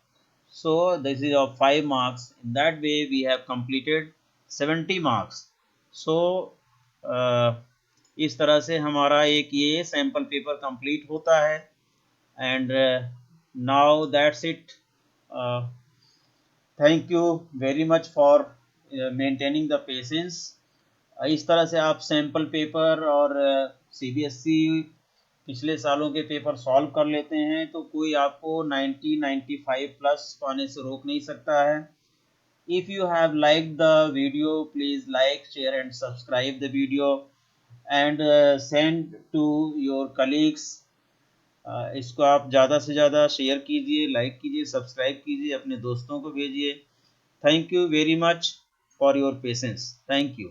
So this is of 5 marks. In that way we have completed 70 marks. So इस तरह से हमारा एक ये sample paper complete होता है। And now that's it. Thank you very much for maintaining the patience. इस तरह से आप सैम्पल पेपर और CBSE पिछले सालों के पेपर सॉल्व कर लेते हैं, तो कोई आपको 90-95 प्लस पाने से रोक नहीं सकता है। If you have liked the video, please like, share and subscribe the video and send to your colleagues. इसको आप ज़्यादा से ज़्यादा शेयर कीजिए, लाइक कीजिए, सब्सक्राइब कीजिए, अपने दोस्तों को भेजिए। Thank you very much for your patience. Thank you.